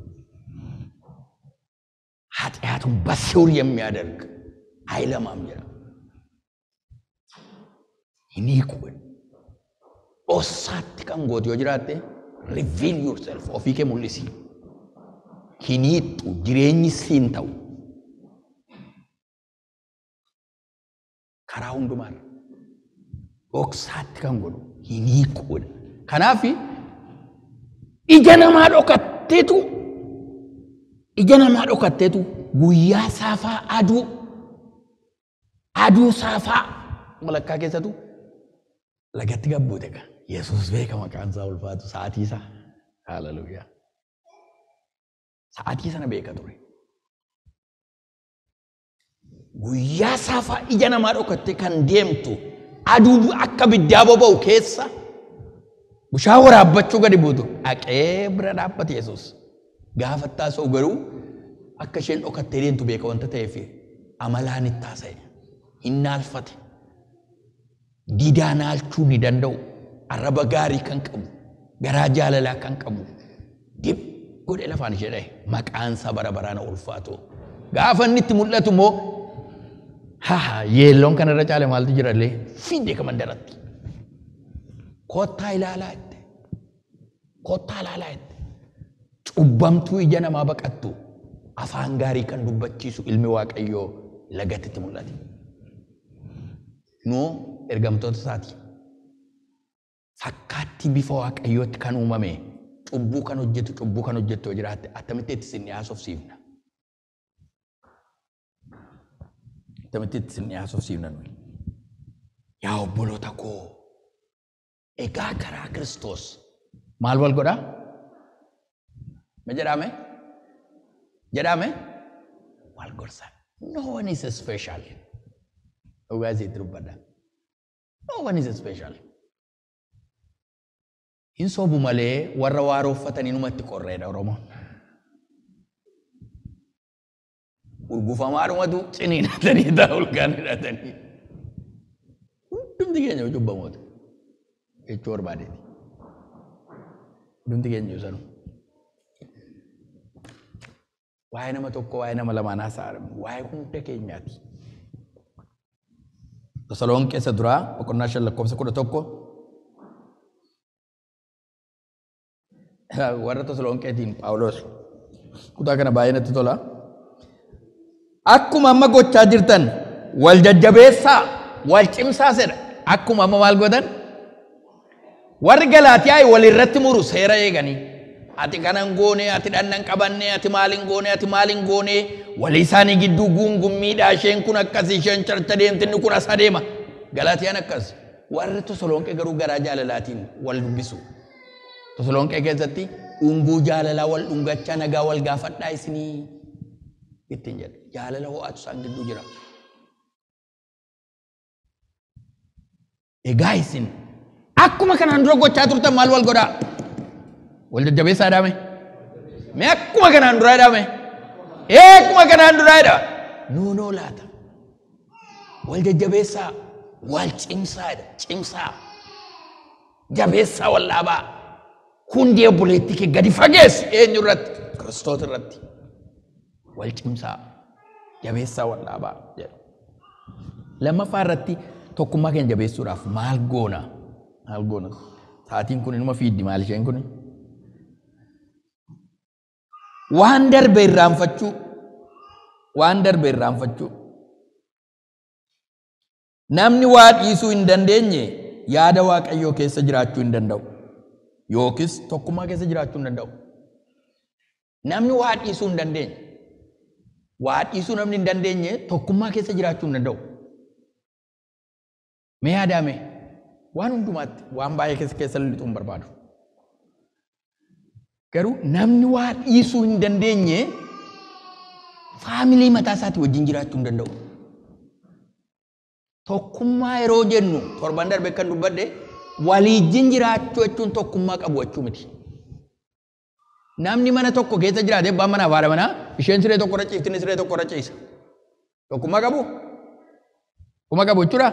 ኃጢአቱን በስውር የሚያደርግ አይለማም ይላል ሂኒቁ ኦሳት kan goote yoo jiraatte reveal yourself ofii kee mul'isi hiniixu jireenyi siin ta'u karaa hundumaan dhoksaatti kan godhu hiniiqu kanaaf ija namaa dhokatteetu guyyaa saafaa aduu saafaa malakkaa keessatu lagatti gabbuute ka Yesuus beeka maqaan isaa ulfaatu sa'aatii isaa haleluuyaa sa'aatii sana beeka ture guyyaa saafaa ija namaa dhokatte kan deemtu aduu akka biddaa boba'u keessa bushaa waraabbachuu gadi buutu dhaqee bira dhaabbate Yesuus gaafattaa soo garuu akka isheen dhokattee deemtu beeka wanta ta'eef amalaan itti taasise hin naalfate didaa naalchuu ni danda'u arraba gaarii kan qabu garaa jaalalaa kan qabu dib godhe lafaan ishee dhahe maqaan isaa bara baraan ulfaatu gaafa inni itti mul'atu immoo yeelloon kanarra caale maaltu jirallee fidee ka mandaratti kottaa ilaalaa itti cubbamtuu ija namaa baqattu afaan gaarii kan dubbachiisu ilmi waaqayyoo lagatti mul'ate noo ergamtoota isaati fakkaatti bifa waaqayyootti kan uumame cubbuu kan hojjetu jiraatte attamitti itti sinni haasofsiifna nuyi yaa obboloota koo egaa karaa Kiristoos maal wal godha jedhame wal gorsa no one is special ogazi dubbada no one is special in sobu malee warra waaroffatanii numatti qorreedha Oromoon urgufamaadhumatu ciniinatanii taa'ulkaan hidhatanii hundumti keenya cubbamoota jechuu barbaadeeti hundumti keenya sanu waa'ee nama tokko waa'ee nama lamaan haasa'an waa'ee hunda keenyaati Tasaloniqee keessa duraa boqonnaa 5 lakkoofsa 11 warra Tasaloniqeetiin Phaawulos kutaa kana baay'ee natti tola akkuma amma gochaa jirtan wal jajjabeessaa wal cimsaa jedha akkuma amma maal godhan warri Galaatiyaa wal irratti muru seera eeganii ati kanan goone ati dhannan qabanne ati maalin goone walii isaanii gidduu guungummiidhaa isheen kun akkasii isheen carta deemtinni kun as adeema Galaatiyaan akkas warri Tasalonqee garuu garaa jaalalaatiin wal dubbisu. Tasalonqee keessatti unguu jaalalaa wal dhungachaa nagaa wal gaafadhaa isinii ittiin jedha. Jaalala ho'aatu isaan gidduu jira. Egaa isin akkuma kanaan dura gochaa turtan maal wal godhaa? Wal jajjabeessaa dhaame? Mee akkuma kanaan duraa dhaame? Akkuma kanaan duraa dha. Nuunoo laata. Wal jajjabeessaa, wal cimsaa, jabeessaa wal dhaabaa. Hundee obboleettii kee gadi fageessi eenyu irratti? Kiristoos irratti. Wal cimsaa, jabeessaa wal dhaabaa jedha. Lammaffaa irratti tokkummaa keenya jabeessuudhaaf maal goona? Maal goona? Sa'aatiin kun inuma fiiddi maal isheen kun? Waan darbe irraanfachuu. Namni waa dhiisuu hin dandeenye yaada Waaqayyoo keessa jiraachuu hin danda'u. Yookis tokkummaa keessa jiraachuu hin danda'u. Namni waa dhiisuu hin dandeenye. Waa dhiisuu namni hin dandeenye tokkummaa keessa jiraachuu hin danda'u. Mee yaadame waan hundumaatti waan baay'ee keessa lixuu hin barbaadu. Garuu namni waa dhiisuu hin dandeenye faamilii mataa isaatii wajjin jiraachuu hin danda'u. Tokkummaa yeroo jennu torban darbe kan dubbadde waliijin jiraachuu jechuun tokkummaa qabu jechuu miti. Namni mana tokko keessa jiraate abbaan manaa haadha manaa isheen siree tokko irra ciifti inni siree tokko irra ciisa. Tokkummaa qabu? Tokkummaa qabu jechuudha?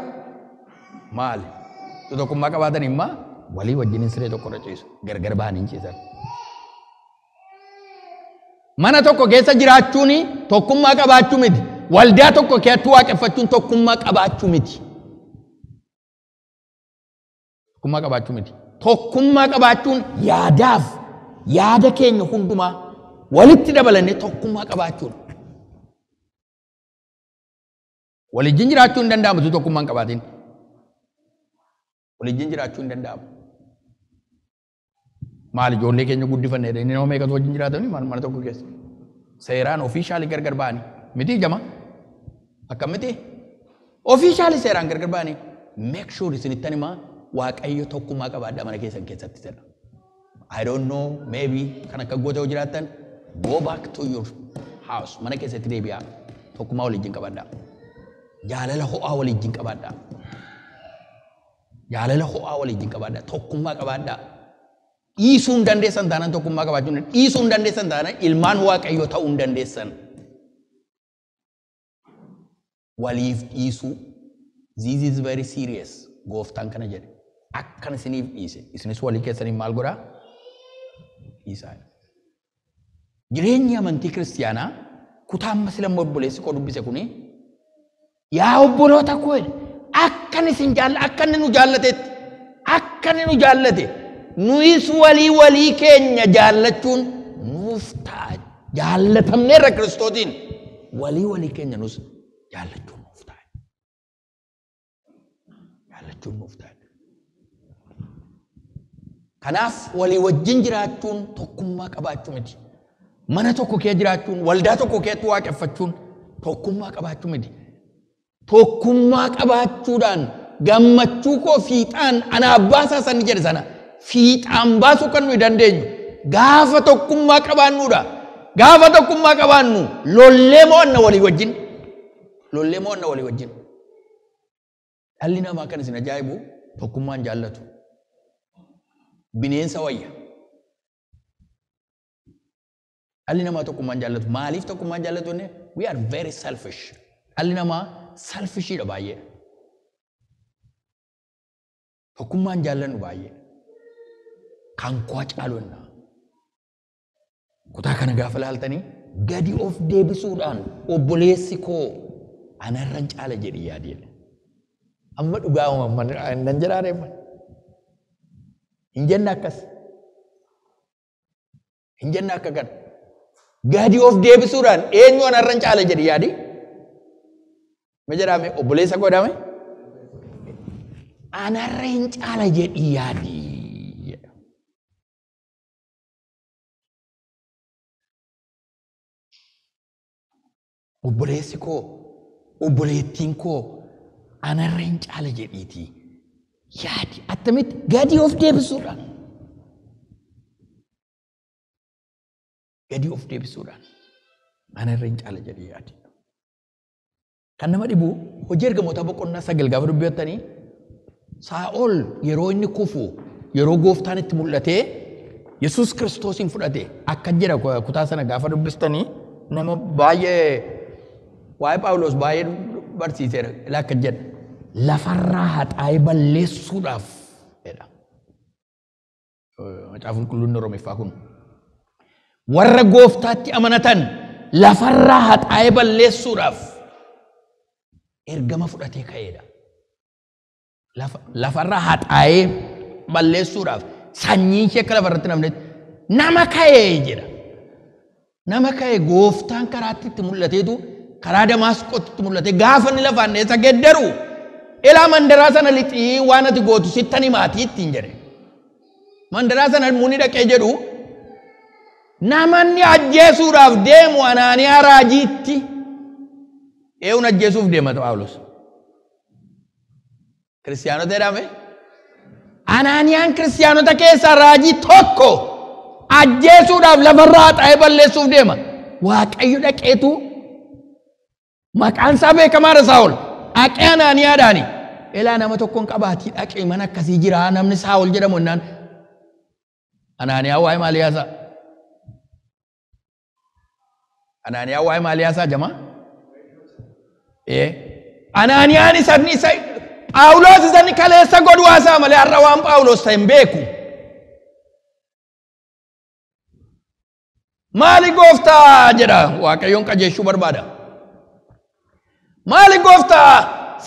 Maali? Tokkummaa qabaatan immoo walii wajjin siree tokko irra ciisu. Gargar bahanii hin ciisan. Mana tokko keessa jiraachuun tokkummaa qabaachuu miti. Waldaa tokko keessatti waaqeffachuun tokkummaa qabaachuu miti. Tokkummaa qabaachuu miti. Tokkummaa qabaachuun yaada keenya hundumaa walitti dabalannee tokkummaa qabaachuudha. Walijjin jiraachuu hin danda'amu tokkummaa hin qabaatin. Walijjin jiraachuu hin danda'amu. Maal ijoollee keenya guddifannee inni nama meeqatu wajjin jiraatanii mana tokko keessa. Seeraan ofiishaalii gargar ba'anii. Miti jama. Akkamitti? Ofiishaalii seeraan gargar ba'anii. Make sure isinittan himaa Waaqayyo tokkummaa qabaadhaa mana keessan keessatti jedha. I don't know, maybe kan akka goota yoo jiraattan go back to your house. Mana keessatti deebi'aa. Tokkummaa waliin qabaadhaa. Jaalala ho'aa waliin qabaadhaa. Jaalala ho'aa waliin qabaadhaa. Tokkummaa qabaadhaa. Dhiisuu hin dandeessan taanaan tokkummaa qabaachuun dhiisuu hin dandeessan taanaan ilmaan Waaqayyoo ta'uu hin dandeessan. Waliif dhiisuu. This is very serious. Gooftaan kana jedhe. Akkan isiniif dhiise. Isinis walii keessanii maal godhaa? Dhiisaa. Jireenyi amantii kiristiyaanaa kutaa amma silamma obboleessi koo dubbise kuni yaa obboloota koo akkan isin akkan nu jaallatetti akkan nu jaallate nuyis walii keenya jaallachuun nuuf ta'a. Jaallatamneerra Kiristootiin walii keenya nus jaallachuun nuuf ta'a. Jaallachuun nuuf ta'a. Kanaaf walii wajjin jiraachuun tokkummaa qabaachuu miti. Mana tokko kee jiraachuun waldaa tokko keetti waaqeffachuun tokkummaa qabaachuu miti. Tokkummaa qabaachuudhaan gammachuu koo fiixaan ana abbaasaa sanni jedhe sana fiixaan baasuu kan nuyi dandeenyu gaafa tokkummaa qabaannuudha. Gaafa tokkummaa qabaannu lollee mo'anna walii wajjin. Lollee mo'anna walii wajjin. Dhalli namaa kan isin ajaa'ibu tokkummaan jaallatu. Bineensa wayya. Dhalli namaa tokkummaan jaallatu. Maaliif tokkummaan jaallatu? We are very selfish. Dhalli namaa selfishidha baay'ee. Tokkummaan jaallannu baay'ee. Kan koo caalunna. Kutaa kana gaafa laaltanii gadi of deebisuudhaan obboleessi koo anarran caala jedhi yaadee. Amma dhugaa nan jedhaadheemma. Hin jenne akkas. Hin jenne akka kan. Gadi of deebisuudhaan eenyu anarran caala jedhi yaadee. Me jedhame obboleessa koo jedhame. Anarran caala jedhi yaadee. Obboleessi koo obboleettiin koo anarran caala jedhiiti. yaadi attamitti gadi of deebisuudhaan. Gadi of deebisuudhaan. Ana irra hin caala jedhee yaadi. Kan nama dhibu hojii ergamoota boqonnaa 9 gaafa dubbifattanii Saa'ol yeroo inni kufu yeroo gooftaan itti mul'atee Yesuus Kiristoosin fudhate akka jira kutaa sana gaafa dubbistanii nama baay'ee waa'ee Phaawulos baay'ee barsiiseera ilaa akka jedha lafarraa haxaa'ee balleessuudhaaf jedha. Macaafa qulqulluun Oromeeffaa kun warra gooftaatti amanatan lafarraa haxaa'ee balleessuudhaaf ergama fudhatee ka'eedha. Lafarraa haxaa'ee balleessuudhaaf sanyiin ishee akka lafarratti namne nama ka'ee jedha. Nama ka'ee gooftaan karaatti itti mul'ateetu karaa Damaasqootti itti mul'ate gaafa inni lafaan dheessa geddaru ilaa mandaraa sana lixii waan ati gootu sittani maatii ittiin jedhe. Mandaraa sana muni dhaqee jedhu namanni ajjeesuudhaaf deemu Anaaniyaa raajiitti eewun ajjeesuuf deema Phaawulos. Kiristiyaanota jedhame Anaaniyaan kiristiyaanota keessaa raajii tokko ajjeesuudhaaf lafarraa haxaa'ee balleessuuf deema. Waaqayyo dhaqeetu maqaan isaa beekamaadha Saa'ol. Dhaqee Anaaniyaadhaani. Ilaa nama tokkoon qabaatii dhaqee mana akkasii jira namni Saa'ol jedhamu innaan. Anaaniyaa waa'ee maalii haasa'a? Anaaniyaa waa'ee maalii haasa'a jama? Anaaniyaan isa Phaawulos isani kaleessa godhu haasa'a malee har'a waan Phaawulos ta'e hin beeku. Maali gooftaa jedha Waaqayyoon qajeeshuu barbaada. Maali gooftaa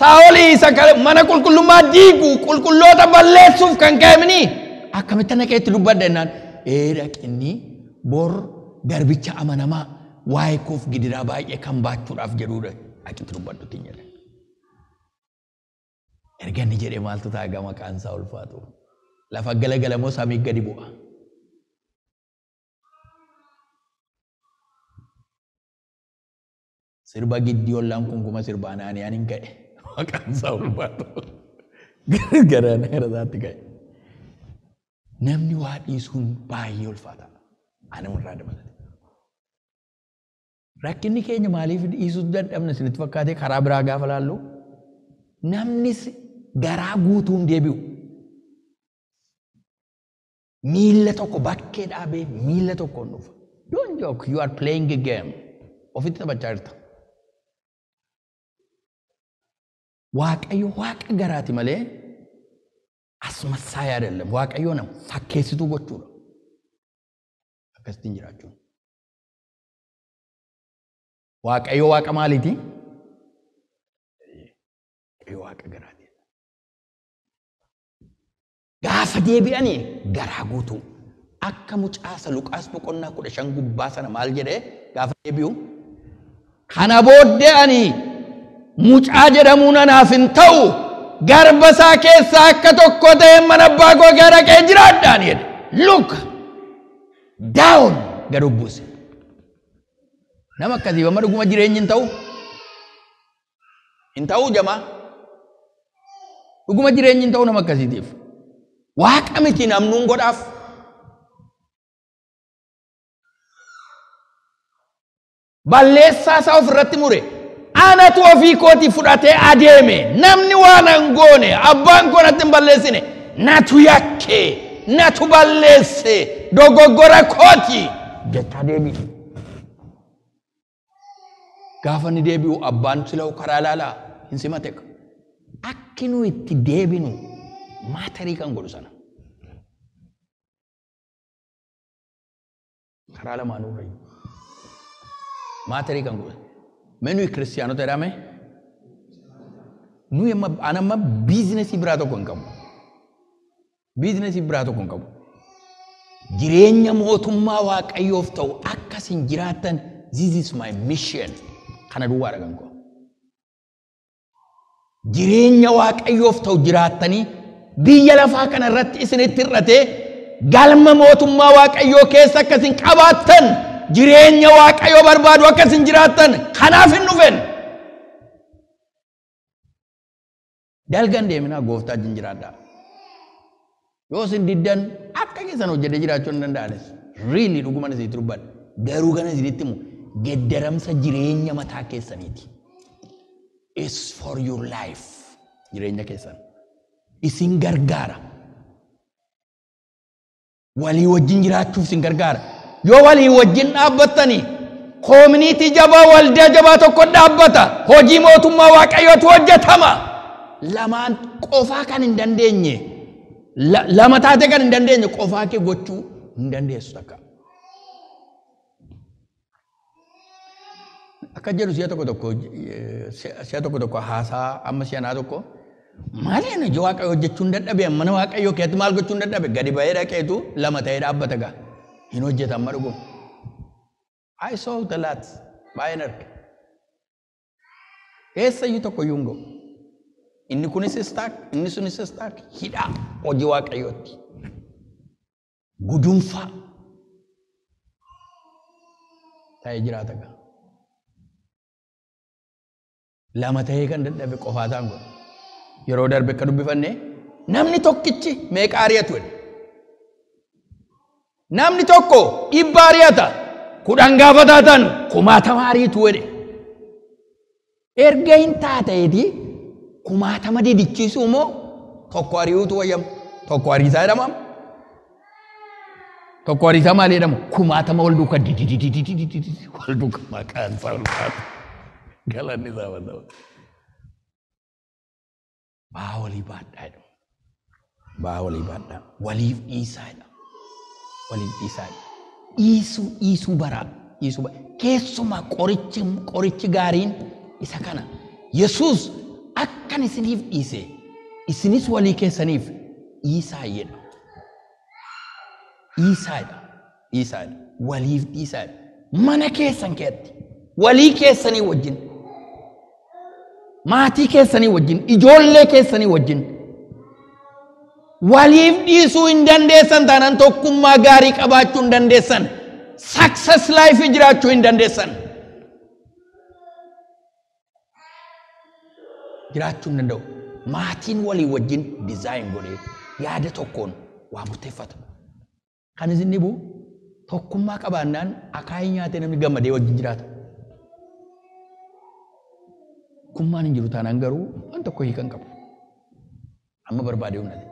Saa'olii isa mana qulqullummaa diigu qulqulloota balleessuuf kan ka'emini akkamitti naqeetti dubbadha jennaan dhaqinni bor garbicha amanamaa waa'ee koof gidiraa baay'ee kan baachuudhaaf jedhuudha achitti dubbadhutti hin jedhe. Erga inni jedhee maaltu ta'a gama maqaan isaa ulfaatu lafa galagalamoo samii gadi bu'a. Sirba Gidewoon kun kuma sirba Anaaniyaan hin ka'e maqaan isaa ulfaatu garaan irraatti ka'e. Namni waa dhiisuun baay'ee ulfaata. Ana irraa dabalate. Rakkinni keenya maaliif dhiisuu dadhabna isinitti fakkaatee karaa biraa gaafa laallu namni garaa guutuun deebi'u. Miilla tokko bakkee dhaabee miilla tokkoon dhufa. Don't joke, you are playing a game. Ofitti taphachaa jirta. Waaqayyo waaqa garaati malee asmassaa yaadallam. Waaqayyo nama fakkeessituu gochuudha. Akkasittiin jiraachuun. Waaqayyo waaqa maaliiti? Waaqayyo waaqa garaati. Gaafa deebi'anii garaa guutuu akka mucaasa Luqaas boqonnaa 15 gubbaa sana maal jedhee gaafa deebi'u kana booddee ani mucaa jedhamuun anaaf hin ta'u garba isaa keessaa akka tokko ta'e mana abbaa koo dhaqee jiraadhaan jedhe. Look down gad buuse. Nama akkasii amma dhuguma jireenyi hin ta'u jamaa dhuguma jireenyi hin ta'u nama akkasiitiif. Waaqa miti namnuun godhaaf. Balleessaa isaa ofirratti mure. Anatu ofii kootii fudhatee adeeme. Namni waan hin goone abbaan koo natti hin balleessine. Natu yakke. Natu balleesse. Dogoggora kooti. Jettaa deebi'u. Gaafa ni deebi'u abbaan sila'u karaa laalaa hin simate. Akki nu itti deebinu. Maatarii kan godhu sana. Karaa lamaanuu irra maatarii kan godhu. Menu kiristiyaanota jedhame nuyi amma biizinesii biraa tokko hin qabu. Biizinesii biraa tokko hin qabu. Jireenya mootummaa Waaqayyoof ta'u akkasin jiraatan this is my mission. Kana duwwaadha kan koo. Jireenya Waaqayyoof ta'u jiraatanii biyya lafaa kana irratti isinitti hir'atee galma mootummaa Waaqayyoo keessa akkasin qabaattan jireenya Waaqayyoo barbaadu akkasin jiraattan kanaaf hin dhufen. Dalgan deemina gooftaa jiraadhaa. Yoo isin diddan akka keessan hojjetee jiraachuu hin danda'anis. Really dhugumaan isin dubbadha. Garuu kana isinitti himu geddaramsa jireenya mataa keessaniiti. It's for your life. Jireenya keessan. Isin gargaara. Walii wajjin jiraachuuf isin gargaara. Yoo walii wajjin dhaabbattanii koominiti jabaa waldaa jabaa tokko dhaabbata. Hojii mootummaa Waaqayyootu hojjetama. Lamaan qofaa kan hin dandeenye. Lama taate kan hin dandeenye qofaa kee gochuu hin dandeessu takka. Akka jedhu si'a tokko tokko haasaa amma si'anaa tokko maali ana ija Waaqayyoo hojjechuun dadhabe mana Waaqayyoo keetti maal gochuun dadhabe gadi ba'ee dhaqeetu lama ta'ee dhaabbata gaa hin hojjetan amma dhuguma. I saw the lot baay'een arge. Eessayyuu tokko iyyuu hin ga'u. Inni kunis istaak inni sunis istaak hidhaa hojii Waaqayyootti. Gudunfaa ta'ee jiraata gaa. Lama ta'ee kan dadhabe qofaa isaan godha. Yeroo darbe akka dubbifanne namni tokkichi meeqa ari'atu jedhe. Namni tokko 100 ari'ata 10 gaafa taatan 1000 ariitu jedhe. Erga hin taateeti 1000 didichiisuu moo tokko ari'uutu wayyama. Tokko ariisaa jedhama. Tokko ariisaa maal jedhama? 1000 wal duukaa wal duukaa maqaan isaa ol kaatu. Galanni isaa wal baa walii baadhaa jedhamu. Baa walii baadhaa. Waliif dhiisaa jedhama. Waliif dhiisaa jedhama. Dhiisuu baraa. Keessumaa qorichi gaariin isa kana. Yesuus akkan isiniif dhiise isinis walii keessaniif dhiisaa jedha. Dhiisaa jedha. Waliif dhiisaa jedha. Mana keessan keessatti walii keessanii wajjin. Maatii keessanii wajjin, ijoollee keessanii wajjin waliif dhiisuu hin dandeessan taanaan tokkummaa gaarii qabaachuu hin dandeessan. Success life jiraachuu hin dandeessan. Jiraachuu hin danda'u. Maatiin walii wajjin design godhee yaada tokkoon waa murteeffata. Kan isin dhibu tokkummaa qabaannaan akaayii nyaatee namni gammadee wajjin jiraata. Kummaan hin jiru taanaan garuu waan tokko hiikan qabu. Amma barbaadee humnate.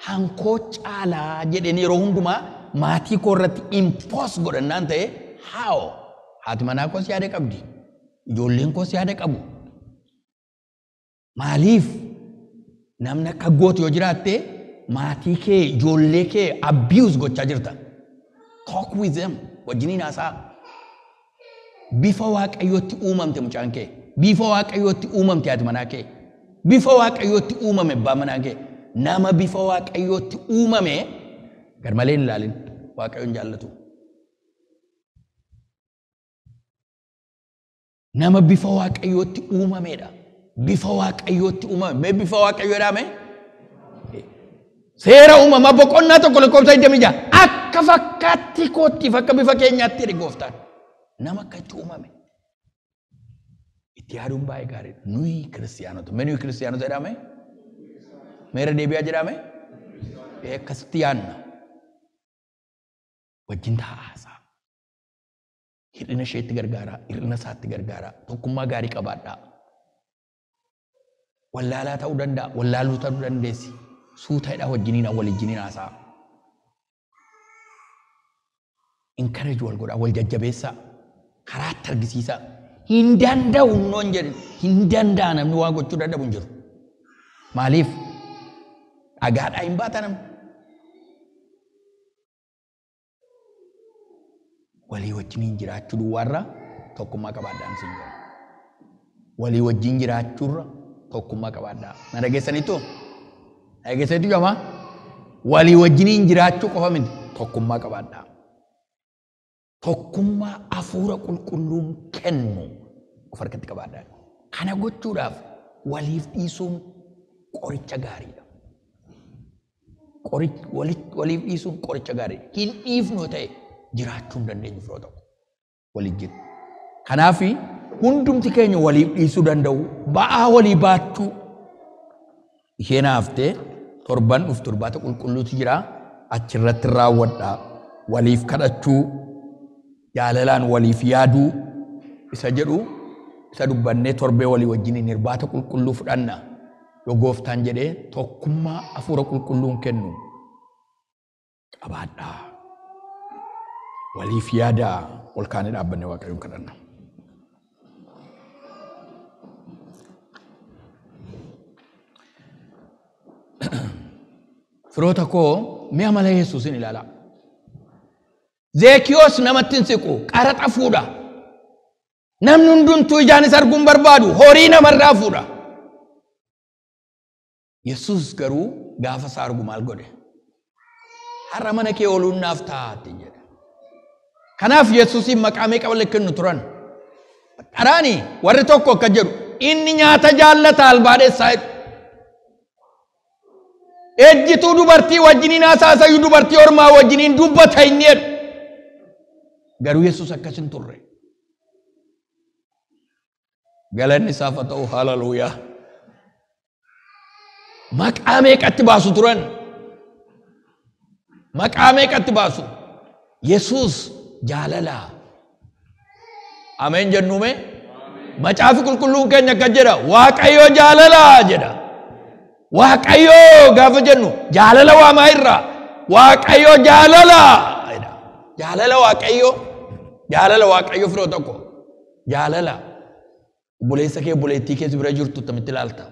Hankoo caalaa jedheen yeroo hundumaa maatii koo irratti impose godhannaan ta'e haawo haati manaa koos yaada qabdi. Ijoolleen koos yaada qabu. Maaliif namni akka gootu yoo jiraatte maatii kee ijoollee kee abuse gochaa jirta. Talk with them wajjiniin haasaa. Bifa Waaqayyootti uumamte mucaan kee. Bifa Waaqayyootti uumamte haati manaa kee. Bifa Waaqayyootti uumame abbaa manaa kee. Nama bifa Waaqayyootti uumame gar malee hin ilaalin Waaqayyoon jaallatu. Nama bifa Waaqayyootti uumamedha. Bifa Waaqayyootti uumame. Mee bifa Waaqayyoodhaa mee? Seera uumamaa boqonnaa tokko lakkoofsa 26 akka fakkaatti kootti akka bifa keenyaatti jedhe Gooftaan. Nama akka itti uumame. Itti yaaduun baay'ee gaariidha. Nuyi kiristiyaanota. Mee nuyi kiristiyaanota jedhame? Meera deebi'aa jedhame? Akkasitti yaadna. Wajjin taa'aasaa. Hir'ina isheetti gargaaraa. Hir'ina isaatti gargaaraa. Tokkummaa gaarii qabaadhaa. Wallaalaa ta'uu danda'a. Wallaaluu ta'uu dandeessi. Suutaadhaa wajjiniin walijjiniin haasaa. Encourage wal godhaa. Wal jajjabeessaa. Karaatti argisiisaa. Hin danda'u noon jedhin. Hin danda'a namni waan gochuu dadhabu hin jiru. Maaliif? Dhagaadhaa hin baata namni. Walii wajjiniin jiraachuu duwwaarra tokkummaa qabaadhaan siin jedha. Walii wajjin jiraachuurra tokkummaa qabaadhaa. Na dhageessaniitu? Na dhageessaniitu jamaa? Walii wajjiniin jiraachuu qofa miti tokkummaa qabaadhaa. Tokkummaa hafuura qulqulluun kennu of harkatti qabaadhaa. Kana gochuudhaaf waliif dhiisuun qoricha gaariidha. Waliif dhiisuun qoricha gaariidha. Hin dhiifnu ta'e jiraachuu hin dandeenyu firoo ta'u. Waliin. Kanaaf hundumti keenya waliif dhiisuu danda'u. Ba'aa walii baachuu isheen haaftee torban dhuf torbaata qulqulluutu jira achirratti raawwadha waliif kadhachuu jaalalaan waliif yaaduu isa jedhu isa dubbannee torbee walii wajjin irbaata qulqulluu fudhanna yoo gooftaan jedhee tokkummaa hafuura qulqulluun kennu qabaadhaa waliif yaadaa ol kaanee dhaabbannee waaqayyoon kadhanna. Firoota koo mi'a mala Yesuusin ilaalaa. Zeekiyoos namatti hin siqu qaraxa fuudha. Namni hundumtuu ijaanis arguun barbaadu horii namarraa fuudha. Yesuus garuu gaafa isaa argu maal godhe? Har'a mana kee ooluun naaf taate jedhe. Kanaaf Yesuusiin maqaa meeqa wal kennu turan? Dharaani warri tokko akka jedhu inni nyaata jaallata albaadheessaa jedhu. Ejjituu dubartii wajjiniin haasaasayyu dubartii ormaa wajjiniin dubbata inni jedhu. Garuu Yesuus akkas hin turre. Galanni isaaf haa ta'u haleluuyaa. Maqaa meeqatti baasu turan? Maqaa meeqatti baasu? Yesuus jaalalaa. Ameen jennuume? Macaafi qulqulluun keenya akka jedha Waaqayyo jaalalaa jedha. Waaqayyo gaafa jennu jaalala waamaa irraa Waaqayyo jaalalaa jedha. Jaalala Waaqayyo firoo tokko jaalala. Obboleessa kee obboleettii kee si bira jirtu tamitti ilaalta.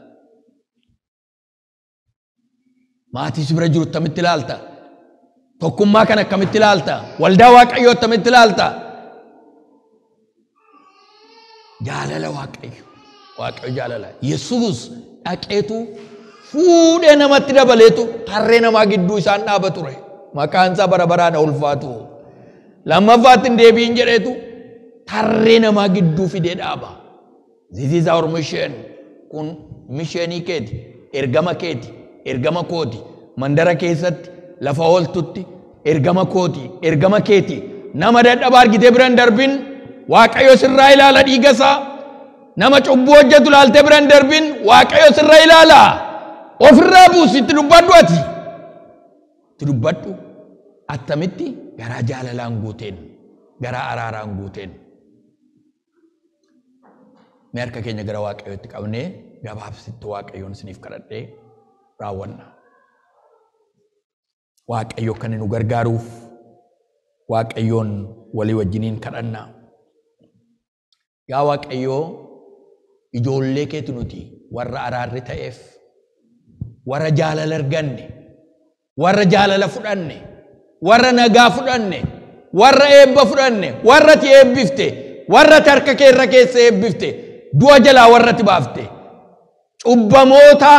Maatii si bira jirtu tamitti ilaalta. Tokkummaa kana akkamitti ilaalta? Waldaa Waaqayyoo tamitti ilaalta? Jaalala Waaqayyo. Waaqayyo jaalala. Yesuus dhaqeetu fuudhee namatti dabaleetu tarree namaa gidduu isaan dhaaba ture. Maqaan isaa bara baraan ulfaatu. Lammaffaatti hin deebiin jedheetu tarree namaa gidduu fidee dhaaba. This is our mission. Kun missionii keeti, ergama keeti, ergama kooti, mandara keessatti, lafa ooltutti, ergama kooti, ergama keeti. Nama dadhabaa argitee biran darbin, Waaqayyo sirraa ilaala dhiigasaa. Nama cubbuu hojjetu ilaaltee biran darbin, Waaqayyo sirraa ilaala. Ofirraa buusi itti dubbadhu ati. Itti dubbadhu. Attamitti garaa jaalalaan guuteen, garaa araaraan guuteen. Mee harka keenya gara Waaqayyootti qabnee gabaabsitti Waaqayyoon isiniif kadhadhee raawwanna. Waaqayyo kan nu gargaaruuf Waaqayyoon walii wajjiniin kadhanna. Yaa Waaqayyoo ijoollee keetu nuti warra araarri ta'eef warra jaalala arganne warra jaalala fudhanne warra nagaa fudhanne warra eebba fudhanne warra ti eebbifte warra harka kee irra keessa eebbifte du'a jalaa warra ti baafte cubbamoota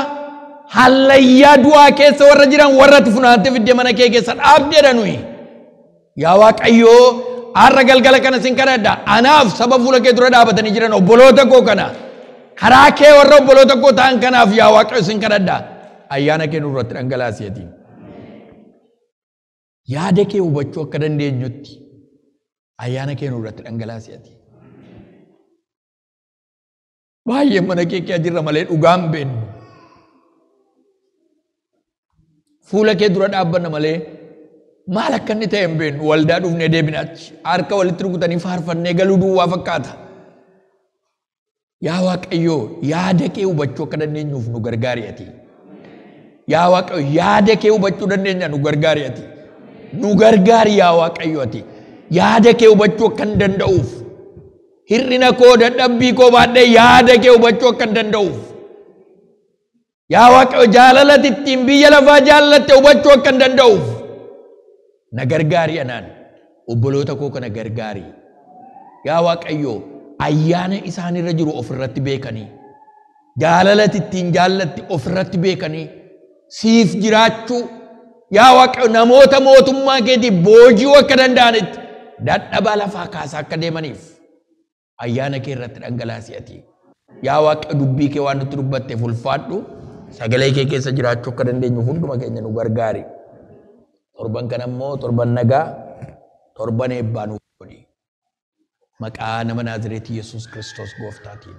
hallayyaa du'aa keessa warra jiran warra ti funaante fidde mana kee keessa dhaabdeedha nuyi. Yaa Waaqayyoo har'a galgala kana sin kadhadha anaaf saba fuula kee dura dhaabatanii jiran obboloota koo kana karaa kee warra obboloota koo ta'an kanaaf yaa Waaqayyo sin kadhadha ayyaana kee nurratti dhangalaasiitiin. Yaada kee hubachuu akka dandeenyutti ayyaana kee nurratti dhangalaasiitiin. Baay'ee mana kee jirra malee dhugaan beennu. Fuula kee dura dhaabbanna malee maal akka inni ta'e hin beennu waldaa dhufnee deebinaachi harka walitti rukutanii faarfannee galuu duwwaa fakkaata. Yaa Waaqayyoo yaada kee hubachuu akka dandeenyuuf nu gargaari ati. Yaa Waaqayyo yaada kee hubachuu dandeenya nu gargaari ati. Nu gargaari yaa Waaqayyo ati. Yaada kee hubachuu akka hin danda'uuf. Hir'ina koo dadhabbii koo baadhee yaada kee hubachuu akka hin danda'uuf. Yaa Waaqayyo jaalalati ittiin biyya lafaa jaalatte hubachuu akka hin danda'uuf. Na gargaari anaan obboloota koo kana gargaari. Yaa Waaqayyo ayyaana isaanirra jiru ofirratti beekanii jaalalati ittiin jaallatti ofirratti beekanii siif jiraachuu yaa Waaqayyo namoota mootummaa keetii boojii akka danda'anitti dadhabaa lafaa kaasaa akka deemaniif ayyaana kee irratti dhangalaasi ati. Yaa Waaqayyo dubbii kee waan nutti dubbatteef ulfaadhu sagalee kee keessa jiraachuu akka dandeenyu hunduma keenya nu gargaari. Torban kana immoo torban nagaa torban eebbaa nuuf godhi. Maqaa nama Naazreetii Yesuus Kiristoos gooftaatiin.